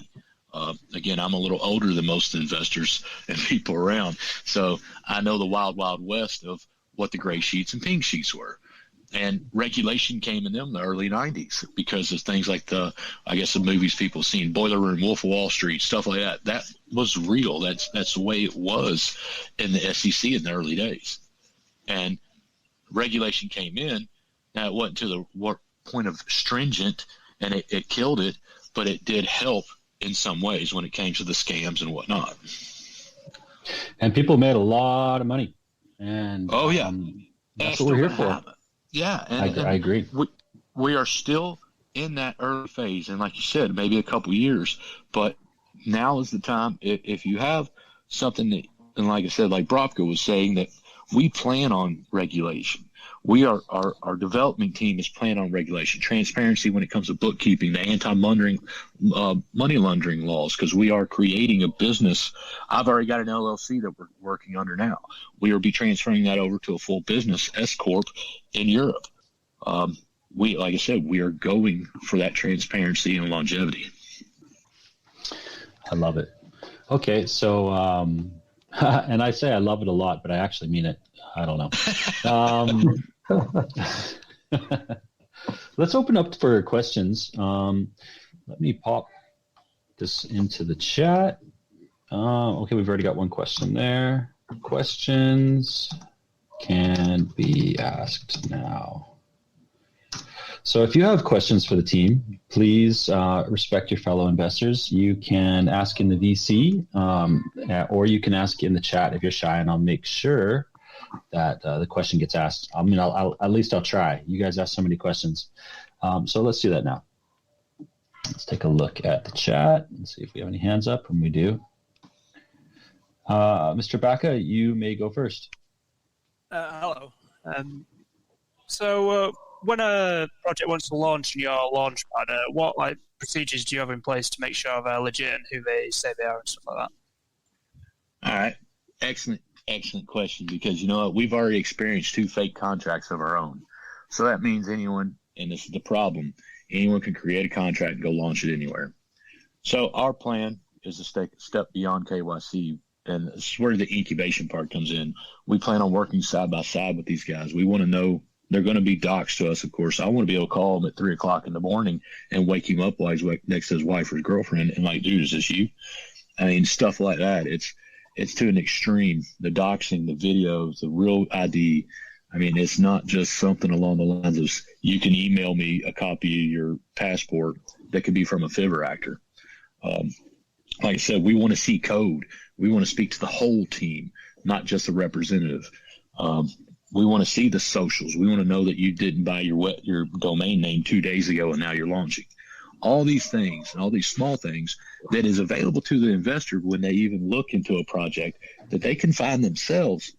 Again, I'm a little older than most investors and people around, so I know the wild, wild west of what the gray sheets and pink sheets were. And regulation came in them in the early 90s because of things like the movies people seen, Boiler Room, Wolf of Wall Street, stuff like that. That was real. That's the way it was in the SEC in the early days. And regulation came in. Now, it wasn't to the point of stringent, and it killed it, but it did help in some ways when it came to the scams and whatnot. And people made a lot of money. And that's what we're here for. Yeah, I agree. We are still in that early phase, and like you said, maybe a couple years, but now is the time. If you have something that, and like I said, like Bropka was saying, that we plan on regulation. Our development team is planning on regulation, transparency when it comes to bookkeeping, the anti-money laundering laws, because we are creating a business. I've already got an LLC that we're working under now. We will be transferring that over to a full business S corp in Europe. Like I said, we are going for that transparency and longevity. I love it. Okay, so and I say I love it a lot, but I actually mean it. I don't know. Let's open up for questions. Let me pop this into the chat. Okay, we've already got one question there. Questions. can be asked now. So if you have questions for the team, please respect your fellow investors. You can ask in the VC, or you can ask in the chat if you're shy, and I'll make sure that the question gets asked. I mean, I'll at least I'll try. You guys ask so many questions. So let's do that now. Let's take a look at the chat and see if we have any hands up, and we do. Mr. Baca, you may go first. Hello. So when a project wants to launch in your launch pad, what procedures do you have in place to make sure they're legit and who they say they are and stuff like that? All right. Excellent question, because you know what? We've already experienced 2 fake contracts of our own. So that means anyone, and this is the problem, anyone can create a contract and go launch it anywhere. So our plan is to step beyond KYC, and this is where the incubation part comes in. We plan on working side by side with these guys. We want to know they're going to be doxxed to us, of course. I want to be able to call them at 3 o'clock in the morning and wake him up while he's next to his wife or his girlfriend and like, dude, is this you? I mean, stuff like that. It's to an extreme. The doxing, the videos, the real ID. I mean, it's not just something along the lines of you can email me a copy of your passport that could be from a fibber actor. Like I said, we want to see code. We want to speak to the whole team, not just a representative. We want to see the socials. We want to know that you didn't buy your domain name 2 days ago and now you're launching. All these things and all these small things that is available to the investor when they even look into a project that they can find themselves,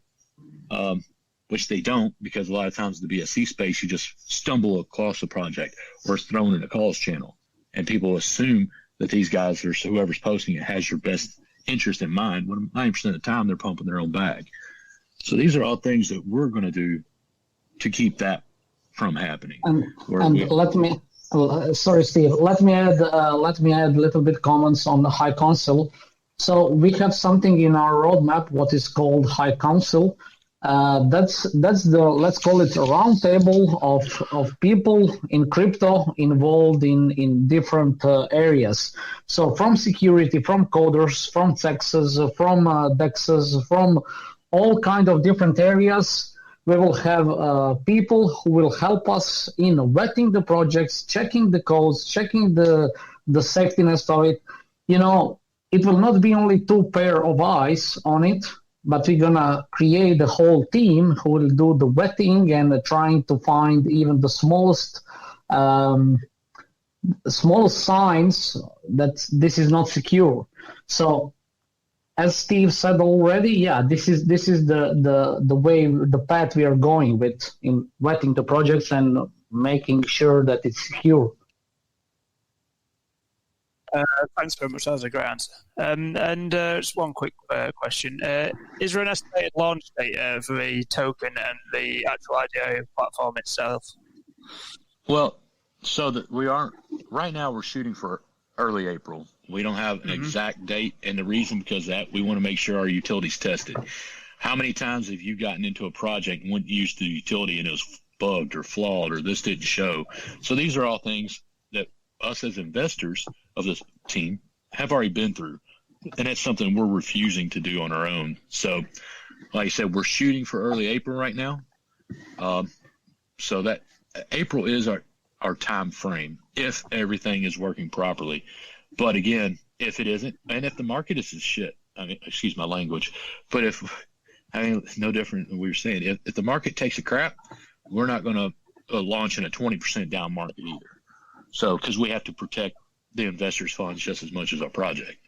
which they don't, because a lot of times in the BSC space, you just stumble across a project or it's thrown in a calls channel. And people assume that these guys or whoever's posting it has your best interest in mind, when 90% of the time they're pumping their own bag. So these are all things that we're going to do to keep that from happening. Sorry, Steve. Let me add a little bit comments on the High Council. So we have something in our roadmap, what is called High Council. That's the, let's call it a round table of people in crypto involved in different areas. So from security, from coders, from taxes, from dexes, from all kind of different areas. We will have people who will help us in vetting the projects, checking the codes, checking the safetiness of it. You know, it will not be only 2 pair of eyes on it, but we're going to create a whole team who will do the vetting and trying to find even the smallest signs that this is not secure. So as Steve said already, yeah, this is the way, the path we are going with in vetting the projects and making sure that it's secure. Thanks very much. That was a great answer. And just one quick question. Is there an estimated launch date for the token and the actual IDO platform itself? Well, so that we aren't, right now we're shooting for early April. We don't have an exact date, and the reason because that we want to make sure our utility's tested. How many times have you gotten into a project and went to use the utility and it was bugged or flawed or this didn't show? So these are all things that us as investors of this team have already been through, and that's something we're refusing to do on our own. So like I said, we're shooting for early April right now. So that April is our time frame if everything is working properly. But again, if it isn't, and if the market is shit, I mean, excuse my language, but it's no different than we were saying. If the market takes a crap, we're not going to launch in a 20% down market either. So, because we have to protect the investors' funds just as much as our project.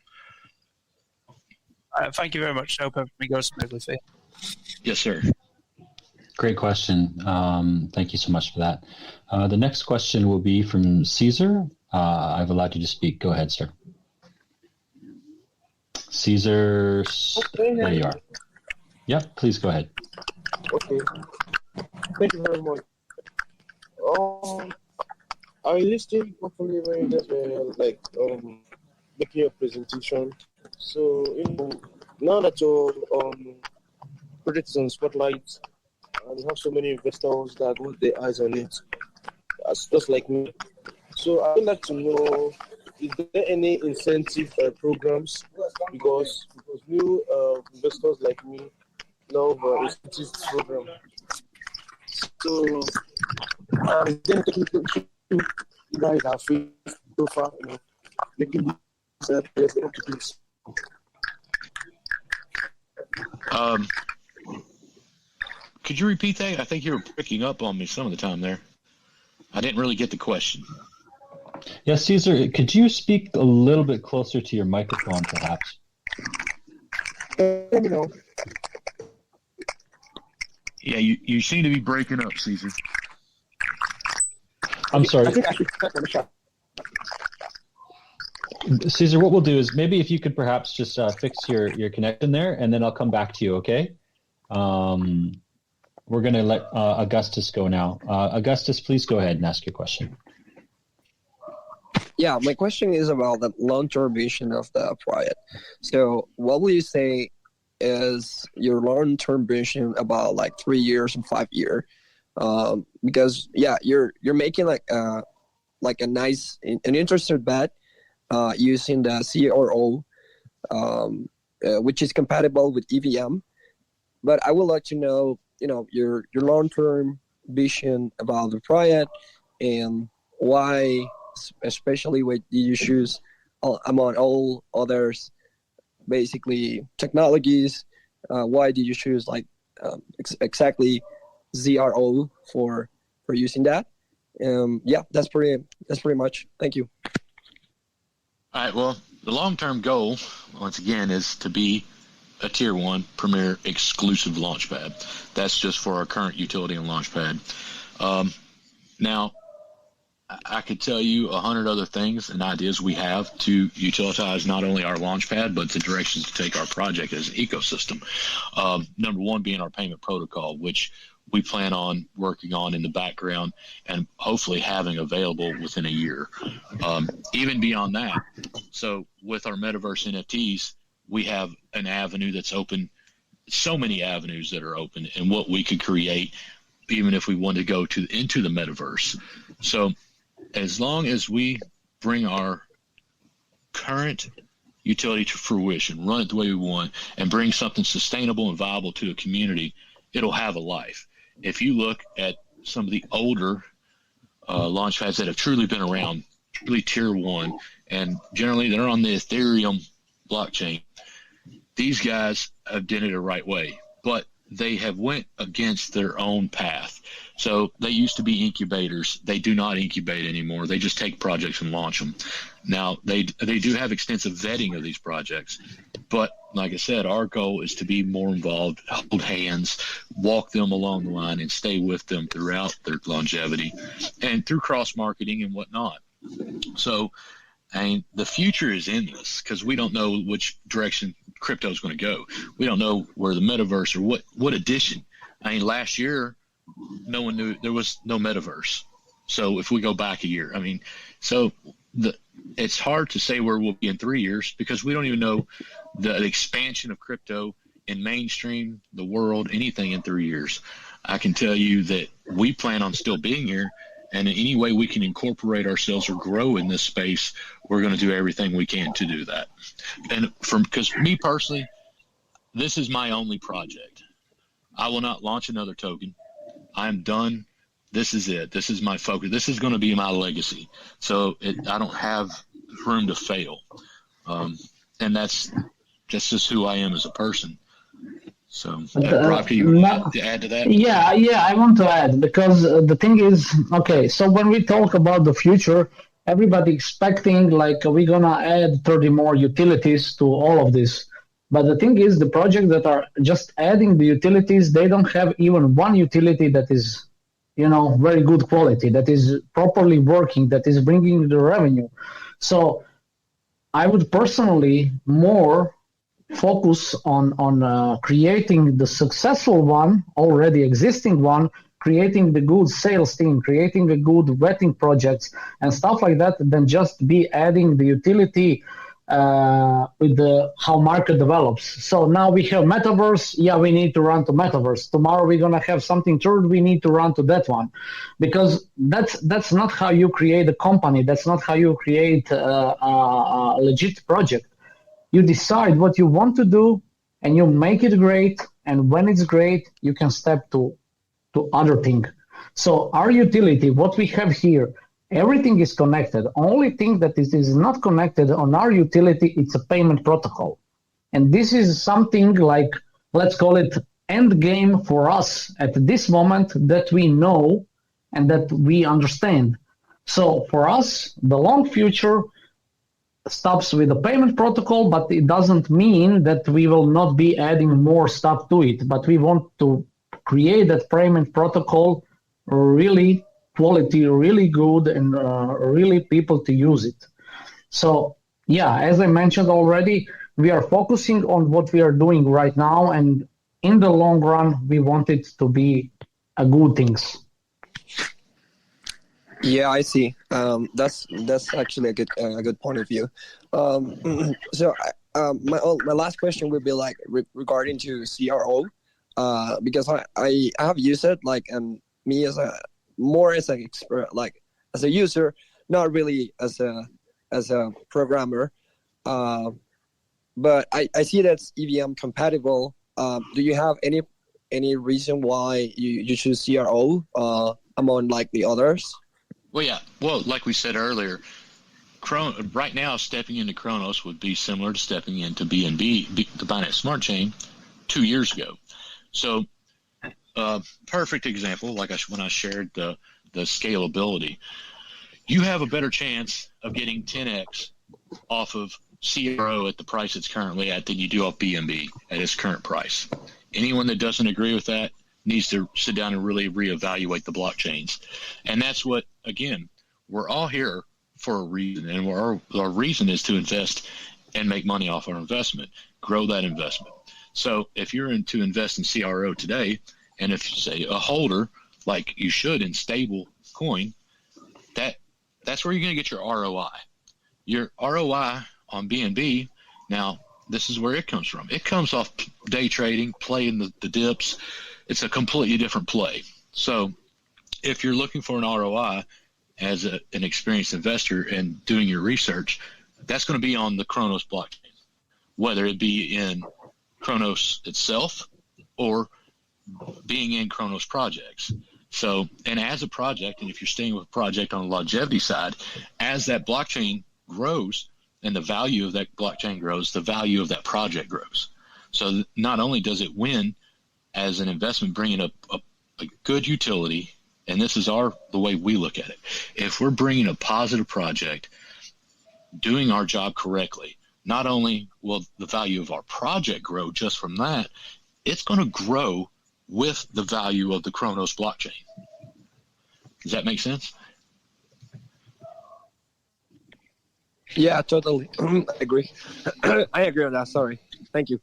Thank you very much. I hope everything goes smoothly for you. Yes, sir. Great question. Thank you so much for that. The next question will be from Caesar. I've allowed you to speak. Go ahead, sir. Caesar, there you are. Yep, please go ahead. Okay. Thank you very much. I listened properly when you guys were making your presentation. So, now that your project is on Spotlight and you have so many investors that got their eyes on it, just like me. So I would like to know, is there any incentive programs? Because new investors like me, no, but it's this program. So, then technically, you guys are free so far, making this Could you repeat that? I think you were picking up on me some of the time there. I didn't really get the question. Yeah, Caesar, could you speak a little bit closer to your microphone, perhaps? Yeah, you seem to be breaking up, Caesar. I'm sorry. Caesar, what we'll do is maybe if you could perhaps just fix your connection there, and then I'll come back to you, okay? We're going to let Augustus go now. Augustus, please go ahead and ask your question. Yeah, my question is about the long-term vision of the project. So what will you say is your long-term vision about like 3 years and 5 years? Because you're making like a nice, an interesting bet using the CRO, which is compatible with EVM. But I would like to know, your long-term vision about the project and why, especially when you choose among all others, basically technologies. Why did you choose exactly ZRO for using that? That's pretty much. Thank you. All right. Well, the long-term goal, once again, is to be a Tier 1 premier exclusive launchpad. That's just for our current utility and launchpad. Now, I could tell you 100 other things and ideas we have to utilize not only our launchpad, but the directions to take our project as an ecosystem. Number one being our payment protocol, which we plan on working on in the background and hopefully having available within a year. Even beyond that, so with our metaverse NFTs, we have an avenue that's open, so many avenues that are open, and what we could create even if we want to go into the metaverse. So as long as we bring our current utility to fruition, run it the way we want, and bring something sustainable and viable to a community, it'll have a life. If you look at some of the older launch pads that have truly been around, truly Tier 1, and generally they're on the Ethereum blockchain, these guys have done it the right way, but they have went against their own path. So they used to be incubators. They do not incubate anymore. They just take projects and launch them. Now, they do have extensive vetting of these projects, but like I said, our goal is to be more involved, hold hands, walk them along the line, and stay with them throughout their longevity and through cross-marketing and whatnot. So, the future is endless because we don't know which direction crypto is going to go. We don't know where the metaverse or what edition. Last year, no one knew there was no metaverse. So if we go back a year, it's hard to say where we'll be in 3 years because we don't even know the expansion of crypto in mainstream, the world, anything in 3 years. I can tell you that we plan on still being here, and in any way we can incorporate ourselves or grow in this space, we're going to do everything we can to do that. And because me personally, this is my only project. I will not launch another token. I'm done. This is it. This is my focus. This is going to be my legacy. So I don't have room to fail. And that's just who I am as a person. So, Rob, can you add to that? Yeah, I want to add because the thing is, okay, so when we talk about the future, everybody expecting like we're going to add 30 more utilities to all of this. But the thing is, the projects that are just adding the utilities, they don't have even one utility that is, very good quality, that is properly working, that is bringing the revenue. So I would personally more focus on creating the successful one, already existing one, creating the good sales team, creating a good vetting projects and stuff like that, than just be adding the utility with how market develops. So now we have metaverse. Yeah, we need to run to metaverse. Tomorrow we're gonna have something third. We need to run to that one, because that's not how you create a company. That's not how you create a legit project. You decide what you want to do, and you make it great, and when it's great, you can step to other thing. So our utility, what we have here, everything is connected. Only thing that is not connected on our utility, it's a payment protocol. And this is something like, let's call it end game for us at this moment that we know and that we understand. So for us, the long future stops with the payment protocol, but it doesn't mean that we will not be adding more stuff to it. But we want to create that payment protocol really quality, really good, and really people to use it. So yeah, as I mentioned already, we are focusing on what we are doing right now, and in the long run, we want it to be a good things. Yeah, I see. That's actually a good point of view. So my last question would be like regarding to CRO, because I have used it like, and me as a expert, like as a user, not really as a programmer. But I see that's EVM compatible. Do you have any reason why you choose CRO among like the others? Well, yeah. Well, like we said earlier, right now stepping into Cronos would be similar to stepping into BNB, the Binance Smart Chain, 2 years ago. So, perfect example, like when I shared the scalability, you have a better chance of getting 10x off of CRO at the price it's currently at than you do off BNB at its current price. Anyone that doesn't agree with that needs to sit down and really reevaluate the blockchains. And that's what, again, we're all here for a reason, and our reason is to invest and make money off our investment, grow that investment. So if you're to invest in CRO today, and if you say a holder, like you should in stable coin, that's where you're going to get your ROI. Your ROI on BNB, now this is where it comes from. It comes off day trading, playing the dips. It's a completely different play. So if you're looking for an ROI as an experienced investor and doing your research, that's going to be on the Cronos blockchain, whether it be in Cronos itself or being in Cronos projects. So, and as a project, and if you're staying with a project on the longevity side, as that blockchain grows and the value of that blockchain grows, the value of that project grows. So not only does it win as an investment, bringing a good utility, and this is the way we look at it. If we're bringing a positive project, doing our job correctly, not only will the value of our project grow just from that, it's going to grow with the value of the Cronos blockchain. Does that make sense? Yeah, totally. I agree. I agree with that. Sorry. Thank you.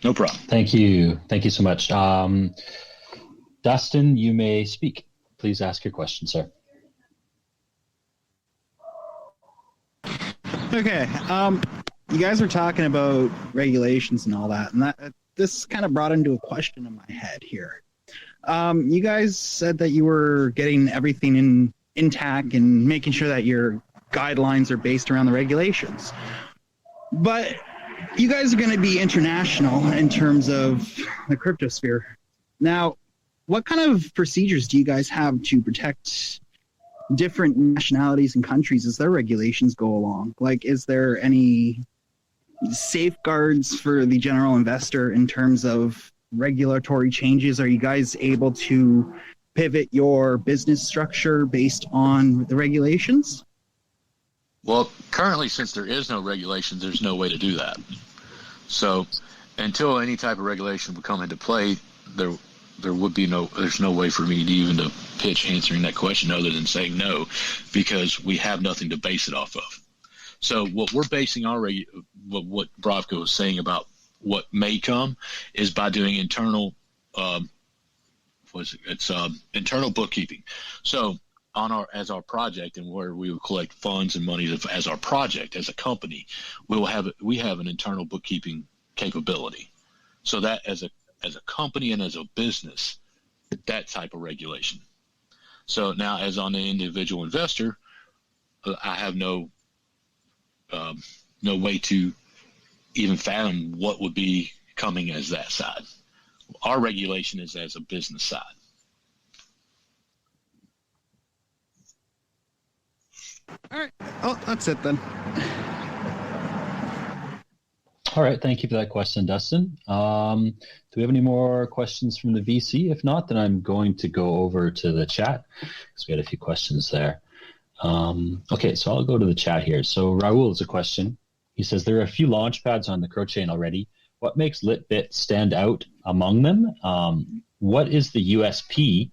No problem. Thank you. Thank you so much. Dustin, you may speak. Please ask your question, sir. Okay. You guys are talking about regulations and all that, and this kind of brought into a question in my head here. You guys said that you were getting everything intact and making sure that your guidelines are based around the regulations. But you guys are going to be international in terms of the cryptosphere. Now, what kind of procedures do you guys have to protect different nationalities and countries as their regulations go along? Like, is there any safeguards for the general investor in terms of regulatory changes? Are you guys able to pivot your business structure based on the regulations? Well, currently, since there is no regulation, there's no way to do that. So until any type of regulation would come into play, there's no way for me to even to pitch answering that question other than saying no, because we have nothing to base it off of. So what we're basing what Bravko was saying about what may come is by doing internal internal bookkeeping. So as our project, and where we will collect funds and money as our project, as a company, we have an internal bookkeeping capability. So that as a company and as a business, that type of regulation. So now, as on the individual investor, I have no way to even fathom what would be coming as that side. our regulation is as a business side. All right. Oh, that's it then. All right. Thank you for that question, Dustin. Do we have any more questions from the VC? If not, then I'm going to go over to the chat because we had a few questions there. Okay, so I'll go to the chat here. So Raul has a question. He says, there are a few launch pads on the Crow chain already. What makes LitBit stand out among them? What is the USP?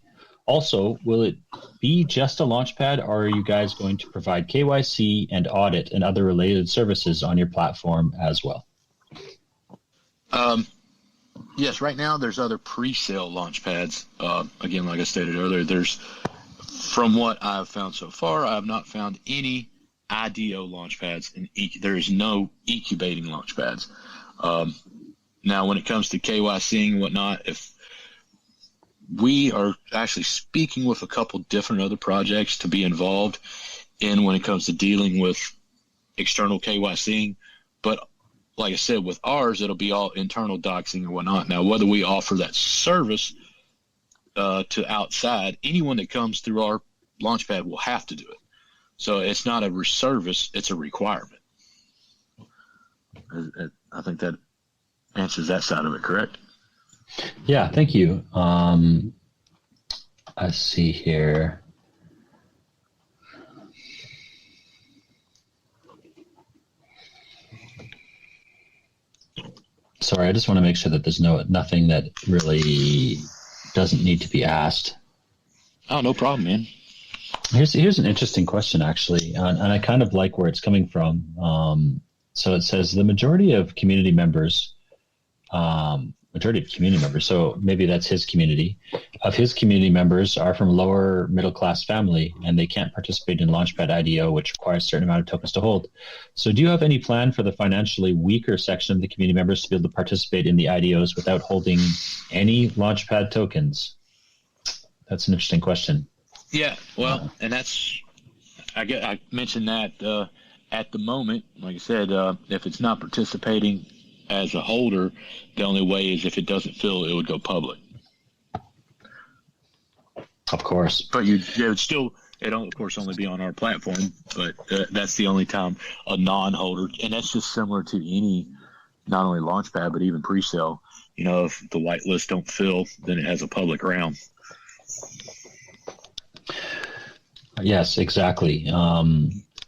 Also, will it be just a launch pad, or are you guys going to provide KYC and audit and other related services on your platform as well? Yes, right now there's other pre-sale launch pads. Again, like I stated earlier, from what I've found so far, I have not found any IDO launch pads, and there is no incubating launch pads. Now, when it comes to KYC and whatnot, if we are actually speaking with a couple different other projects to be involved in when it comes to dealing with external KYC, but like I said, with ours, it'll be all internal doxing and whatnot. Now, whether we offer that service to outside, anyone that comes through our launchpad will have to do it. So it's not a service, it's a requirement. I think that answers that side of it, correct? Yeah, thank you. I see here. Sorry, I just want to make sure that there's nothing that really doesn't need to be asked. Oh, no problem, man. Here's an interesting question, actually, and I kind of like where it's coming from. So it says the majority of community members, so maybe that's his community, of his community members are from lower middle class family, and they can't participate in Launchpad IDO, which requires a certain amount of tokens to hold. So do you have any plan for the financially weaker section of the community members to be able to participate in the IDOs without holding any Launchpad tokens? That's an interesting question. Yeah, well, and I mentioned that at the moment, like I said, if it's not participating as a holder, the only way is if it doesn't fill, it would go public. Of course. But it'll of course only be on our platform, but that's the only time a non-holder, and that's just similar to any, not only Launchpad, but even pre-sale. If the whitelist don't fill, then it has a public round. Yes, exactly.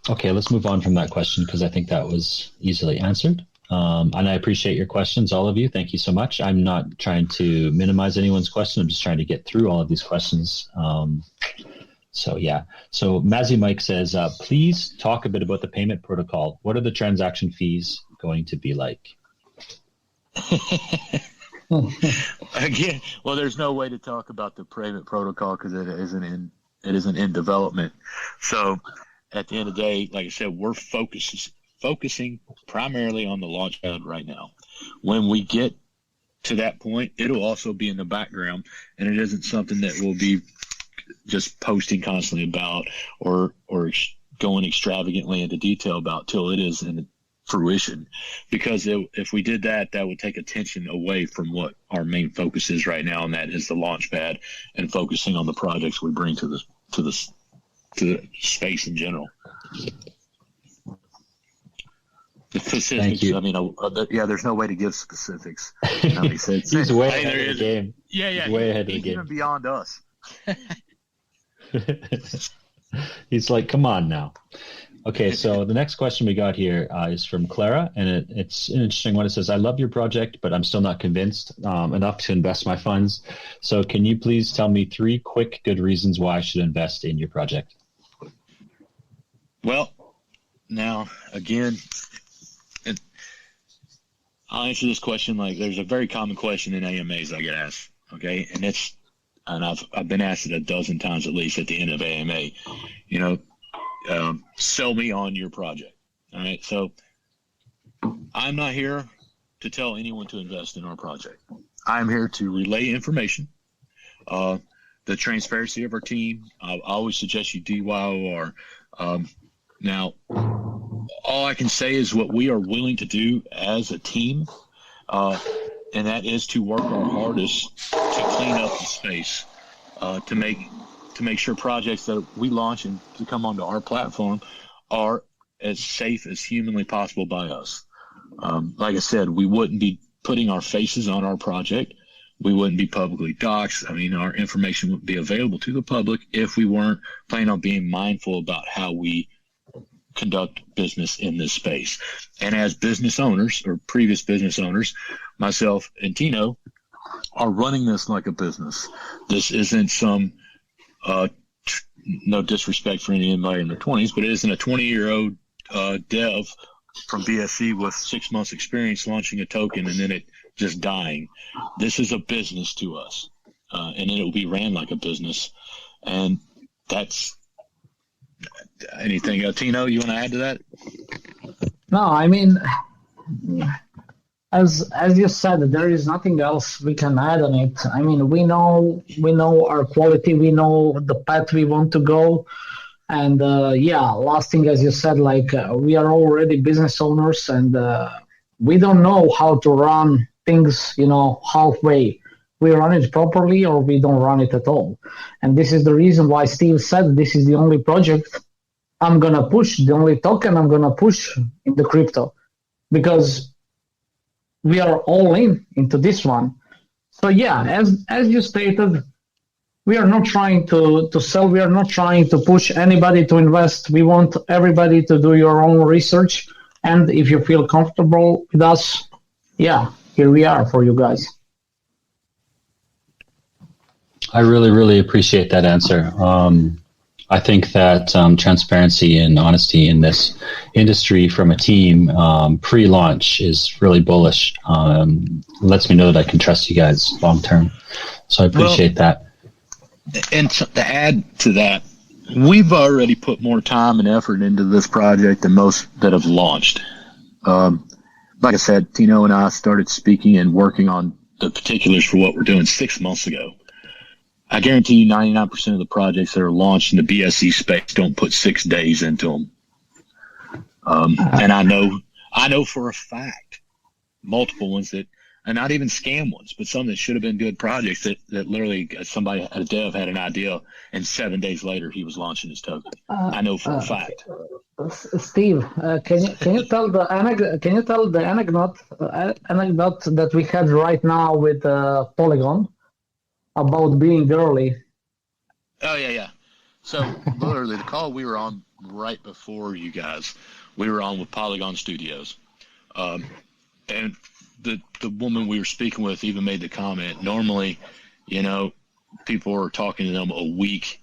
Okay, let's move on from that question because I think that was easily answered. And I appreciate your questions, all of you. Thank you so much. I'm not trying to minimize anyone's question. I'm just trying to get through all of these questions. So Mazzy Mike says, please talk a bit about the payment protocol. What are the transaction fees going to be like? Again, well, there's no way to talk about the payment protocol because it isn't in development. So at the end of the day, like I said, we're focusing primarily on the Launchpad right now. When we get to that point, it'll also be in the background, and it isn't something that we'll be just posting constantly about or going extravagantly into detail about till it is in fruition. Because if we did that, that would take attention away from what our main focus is right now, and that is the Launchpad and focusing on the projects we bring to the space in general. The specifics, Thank you. I mean, there's no way to give specifics. He's way ahead of the game. Yeah, He's way ahead of the he's game. even beyond us. He's like, come on now. Okay, so the next question we got here is from Clara, and it's an interesting one. It says, I love your project, but I'm still not convinced enough to invest my funds. So can you please tell me 3 quick, good reasons why I should invest in your project? Well, now, again, I'll answer this question like there's a very common question in AMAs I get asked, okay? And I've been asked it a dozen times at least at the end of AMA, sell me on your project. All right. So I'm not here to tell anyone to invest in our project. I'm here to relay information, the transparency of our team. I always suggest you DYOR. Now, all I can say is what we are willing to do as a team. and that is to work our hardest to clean up the space, to make sure projects that we launch and to come onto our platform are as safe as humanly possible by us. Like I said, we wouldn't be putting our faces on our project. We wouldn't be publicly doxxed. I mean, our information wouldn't be available to the public if we weren't planning on being mindful about how we conduct business in this space. And as business owners or previous business owners, myself and Tino are running this like a business. This isn't some, no disrespect for anybody in their 20s, but it isn't a 20-year-old dev from BSC with 6 months experience launching a token and then it just dying. This is a business to us, and it will be ran like a business. And that's anything. Tino, you want to add to that? No, I mean, as you said, there is nothing else we can add on it. I mean, we know our quality, we know the path we want to go. And last thing, as you said, like we are already business owners, and we don't know how to run things, halfway. We run it properly or we don't run it at all. And this is the reason why Steve said this is the only project I'm going to push, the only token I'm going to push in the crypto, because we are all into this one. So as you stated, we are not trying to sell. We are not trying to push anybody to invest. We want everybody to do your own research. And if you feel comfortable with us, here we are for you guys. I really, really appreciate that answer. I think that transparency and honesty in this industry from a team pre-launch is really bullish. Lets me know that I can trust you guys long term. So I appreciate that. And to add to that, we've already put more time and effort into this project than most that have launched. Like I said, Tino and I started speaking and working on the particulars for what we're doing 6 months ago. I guarantee you 99% of the projects that are launched in the BSC space don't put 6 days into them. And I know for a fact multiple ones that, and not even scam ones, but some that should have been good projects that literally somebody, a dev, had an idea, and 7 days later he was launching his token. I know for a fact. Steve, can you tell the anecdote that we had right now with Polygon about being early? Oh yeah. So literally the call we were on right before you guys, we were on with Polygon Studios, and the woman we were speaking with even made the comment, normally, people are talking to them a week,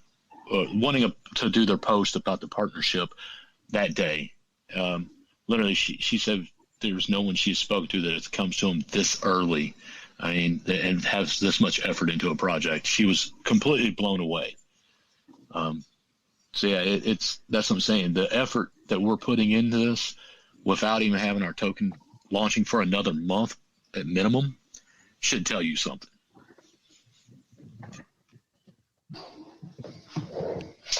wanting to do their post about the partnership that day. Literally, she said there's no one she's spoken to that it comes to them this early. I mean, and has this much effort into a project. She was completely blown away. That's what I'm saying. The effort that we're putting into this without even having our token launching for another month at minimum should tell you something.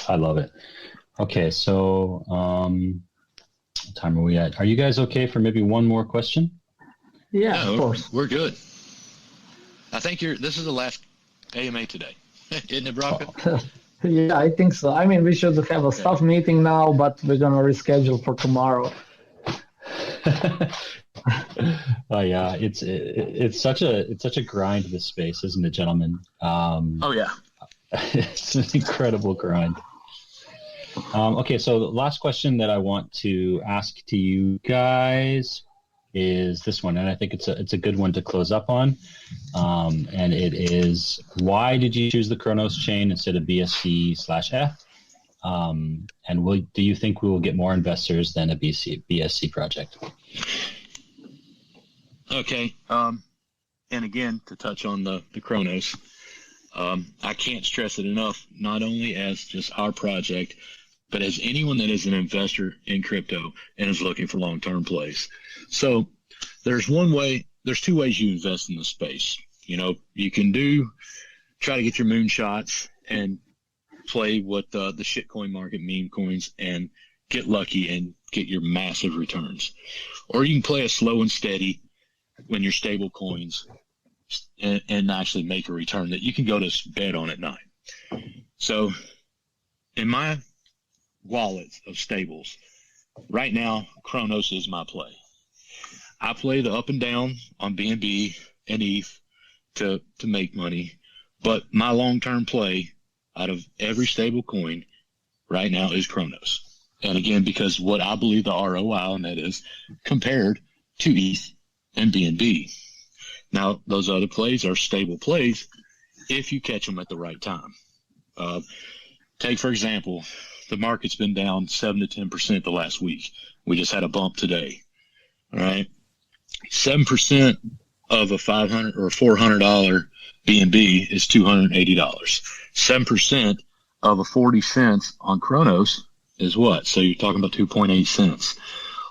I love it. Okay, so what time are we at? Are you guys okay for maybe one more question? Yeah, of course. We're good. I think this is the last AMA today, isn't it, Brock? Yeah, I think so. I mean, we should have a staff meeting now, but we're gonna reschedule for tomorrow. Oh yeah, it's such a grind, this space, isn't it, gentlemen? Oh yeah, it's an incredible grind. Okay, so the last question that I want to ask to you guys is this one, and I think it's a good one to close up on. And it is, why did you choose the Cronos chain instead of BSC/F? And do you think we will get more investors than a BSC project? Okay. And again, to touch on the Cronos, I can't stress it enough, not only as just our project, but as anyone that is an investor in crypto and is looking for long-term plays. So there's two ways you invest in the space. You can try to get your moonshots and play what the shitcoin market, meme coins, and get lucky and get your massive returns. Or you can play a slow and steady when your stable coins and actually make a return that you can go to bed on at night. So in my wallet of stables, right now, Cronos is my play. I play the up and down on BNB and ETH to make money, but my long-term play out of every stable coin right now is Cronos. And again, because what I believe the ROI on that is compared to ETH and BNB. Now, those other plays are stable plays if you catch them at the right time. Take, for example, the market's been down 7 to 10% the last week. We just had a bump today. All right. 7% of a $500 or $400 BNB is $280. 7% of a 40 cents on Cronos is what? So you're talking about 2.8 cents.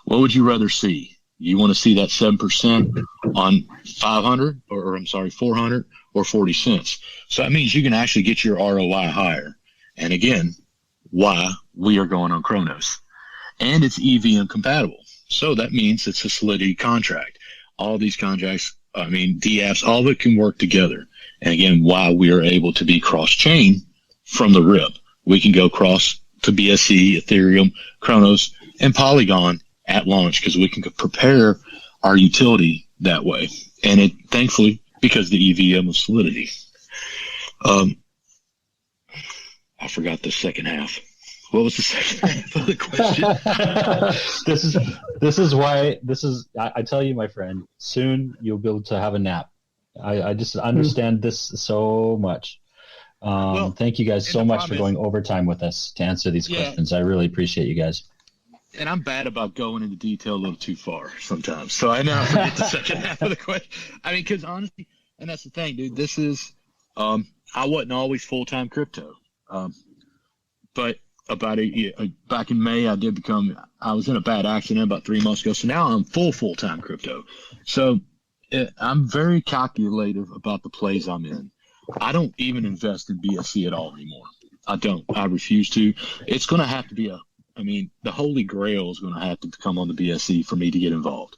What would you rather see? You want to see that 7% on 500 or I'm sorry, 400 or 40 cents. So that means you can actually get your ROI higher. And again, why we are going on Cronos. And it's EVM compatible. So that means it's a Solidity contract. All these contracts, DApps, all of it can work together. And again, why we are able to be cross-chain from the rip. We can go cross to BSC, Ethereum, Cronos, and Polygon at launch because we can prepare our utility that way. And it, thankfully, because the EVM of Solidity. I forgot the second half. What was the second half of the question? I tell you, my friend, soon you'll be able to have a nap. I just understand this so much. Thank you guys so much for going overtime with us to answer these questions. I really appreciate you guys. And I'm bad about going into detail a little too far sometimes. So I now forget the second half of the question. Because honestly, and that's the thing, dude, this is, I wasn't always full-time crypto. But about back in May, I was in a bad accident about 3 months ago. So now I'm full-time crypto. So I'm very calculative about the plays I'm in. I don't even invest in BSC at all anymore. I don't. I refuse to. It's going to have to be the Holy Grail is going to have to come on the BSC for me to get involved.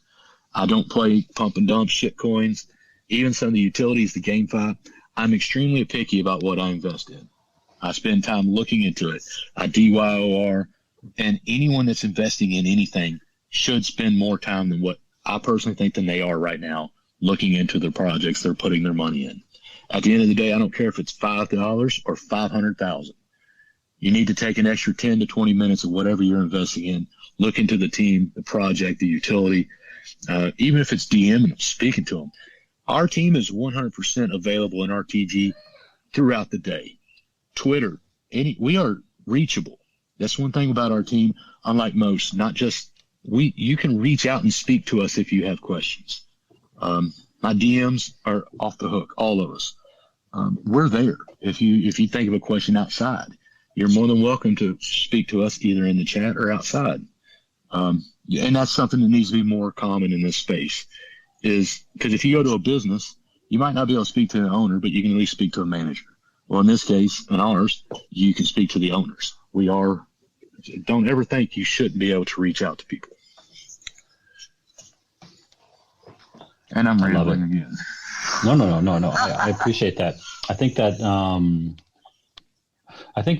I don't play pump and dump shit coins. Even some of the utilities, the GameFi, I'm extremely picky about what I invest in. I spend time looking into it. I DYOR, and anyone that's investing in anything should spend more time than what I personally think than they are right now looking into the projects they're putting their money in. At the end of the day, I don't care if it's $5 or $500,000. You need to take an extra 10 to 20 minutes of whatever you're investing in. Look into the team, the project, the utility, even if it's DMing them, speaking to them. Our team is 100% available in RTG throughout the day. Twitter, we are reachable. That's one thing about our team, unlike most. Not just you can reach out and speak to us if you have questions. My DMs are off the hook, all of us. We're there. If you think of a question outside, you're more than welcome to speak to us either in the chat or outside. And that's something that needs to be more common in this space. Is because if you go to a business, you might not be able to speak to the owner, but you can at least speak to a manager. Well, in this case, in ours, you can speak to the owners. Don't ever think you shouldn't be able to reach out to people. And I'm rambling again. No. I appreciate that. I think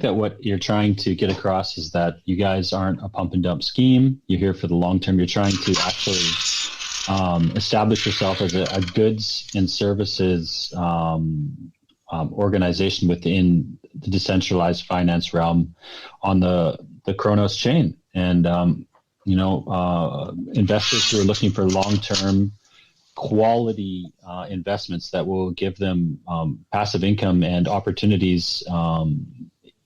that what you're trying to get across is that you guys aren't a pump and dump scheme. You're here for the long term. You're trying to actually establish yourself as a goods and services organization within the decentralized finance realm on the Cronos chain. And, investors who are looking for long-term quality investments that will give them passive income and opportunities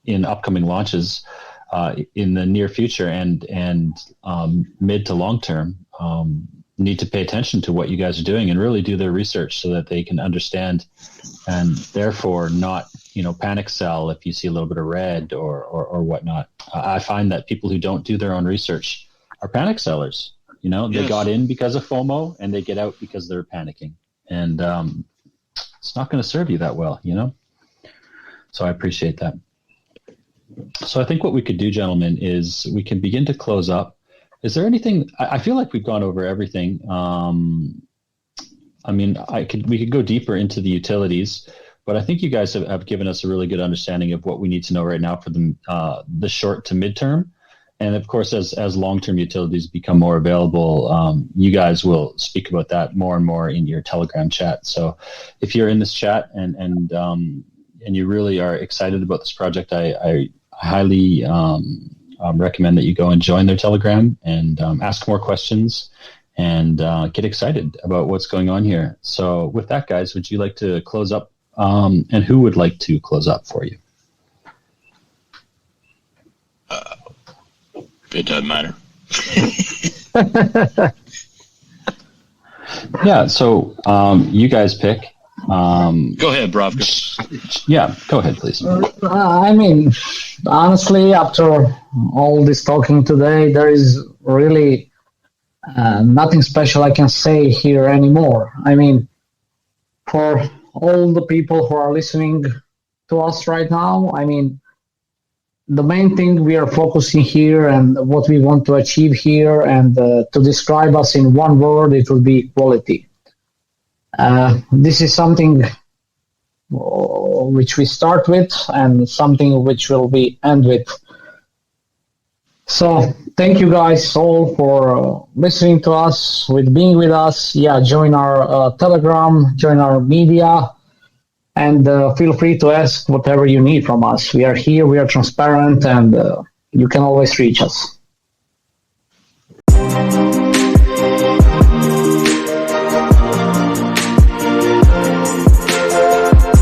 in upcoming launches in the near future and mid to long term need to pay attention to what you guys are doing and really do their research so that they can understand and therefore not panic sell if you see a little bit of red or whatnot. I find that people who don't do their own research are panic sellers. They got in because of FOMO and they get out because they're panicking, and it's not going to serve you that well, So I appreciate that. So I think what we could do, gentlemen, is we can begin to close up. Is there anything? I feel like we've gone over everything. we could go deeper into the utilities, but I think you guys have given us a really good understanding of what we need to know right now for the short to midterm. And of course, as long-term utilities become more available, you guys will speak about that more and more in your Telegram chat. So if you're in this chat and you really are excited about this project, I highly recommend that you go and join their Telegram and ask more questions and get excited about what's going on here. So with that, guys, would you like to close up? And who would like to close up for you? It doesn't matter. Yeah, so you guys pick. Go ahead, Bravka. Yeah, go ahead, please. I mean, honestly, after all this talking today, there is really nothing special I can say here anymore. I mean, for all the people who are listening to us right now, I mean, the main thing we are focusing here and what we want to achieve here, and to describe us in one word, it would be equality. This is something which we start with and something which will be end with. So thank you guys all for listening to us, with being with us. Yeah, join our Telegram, join our media, and feel free to ask whatever you need from us. We are here, we are transparent, and you can always reach us.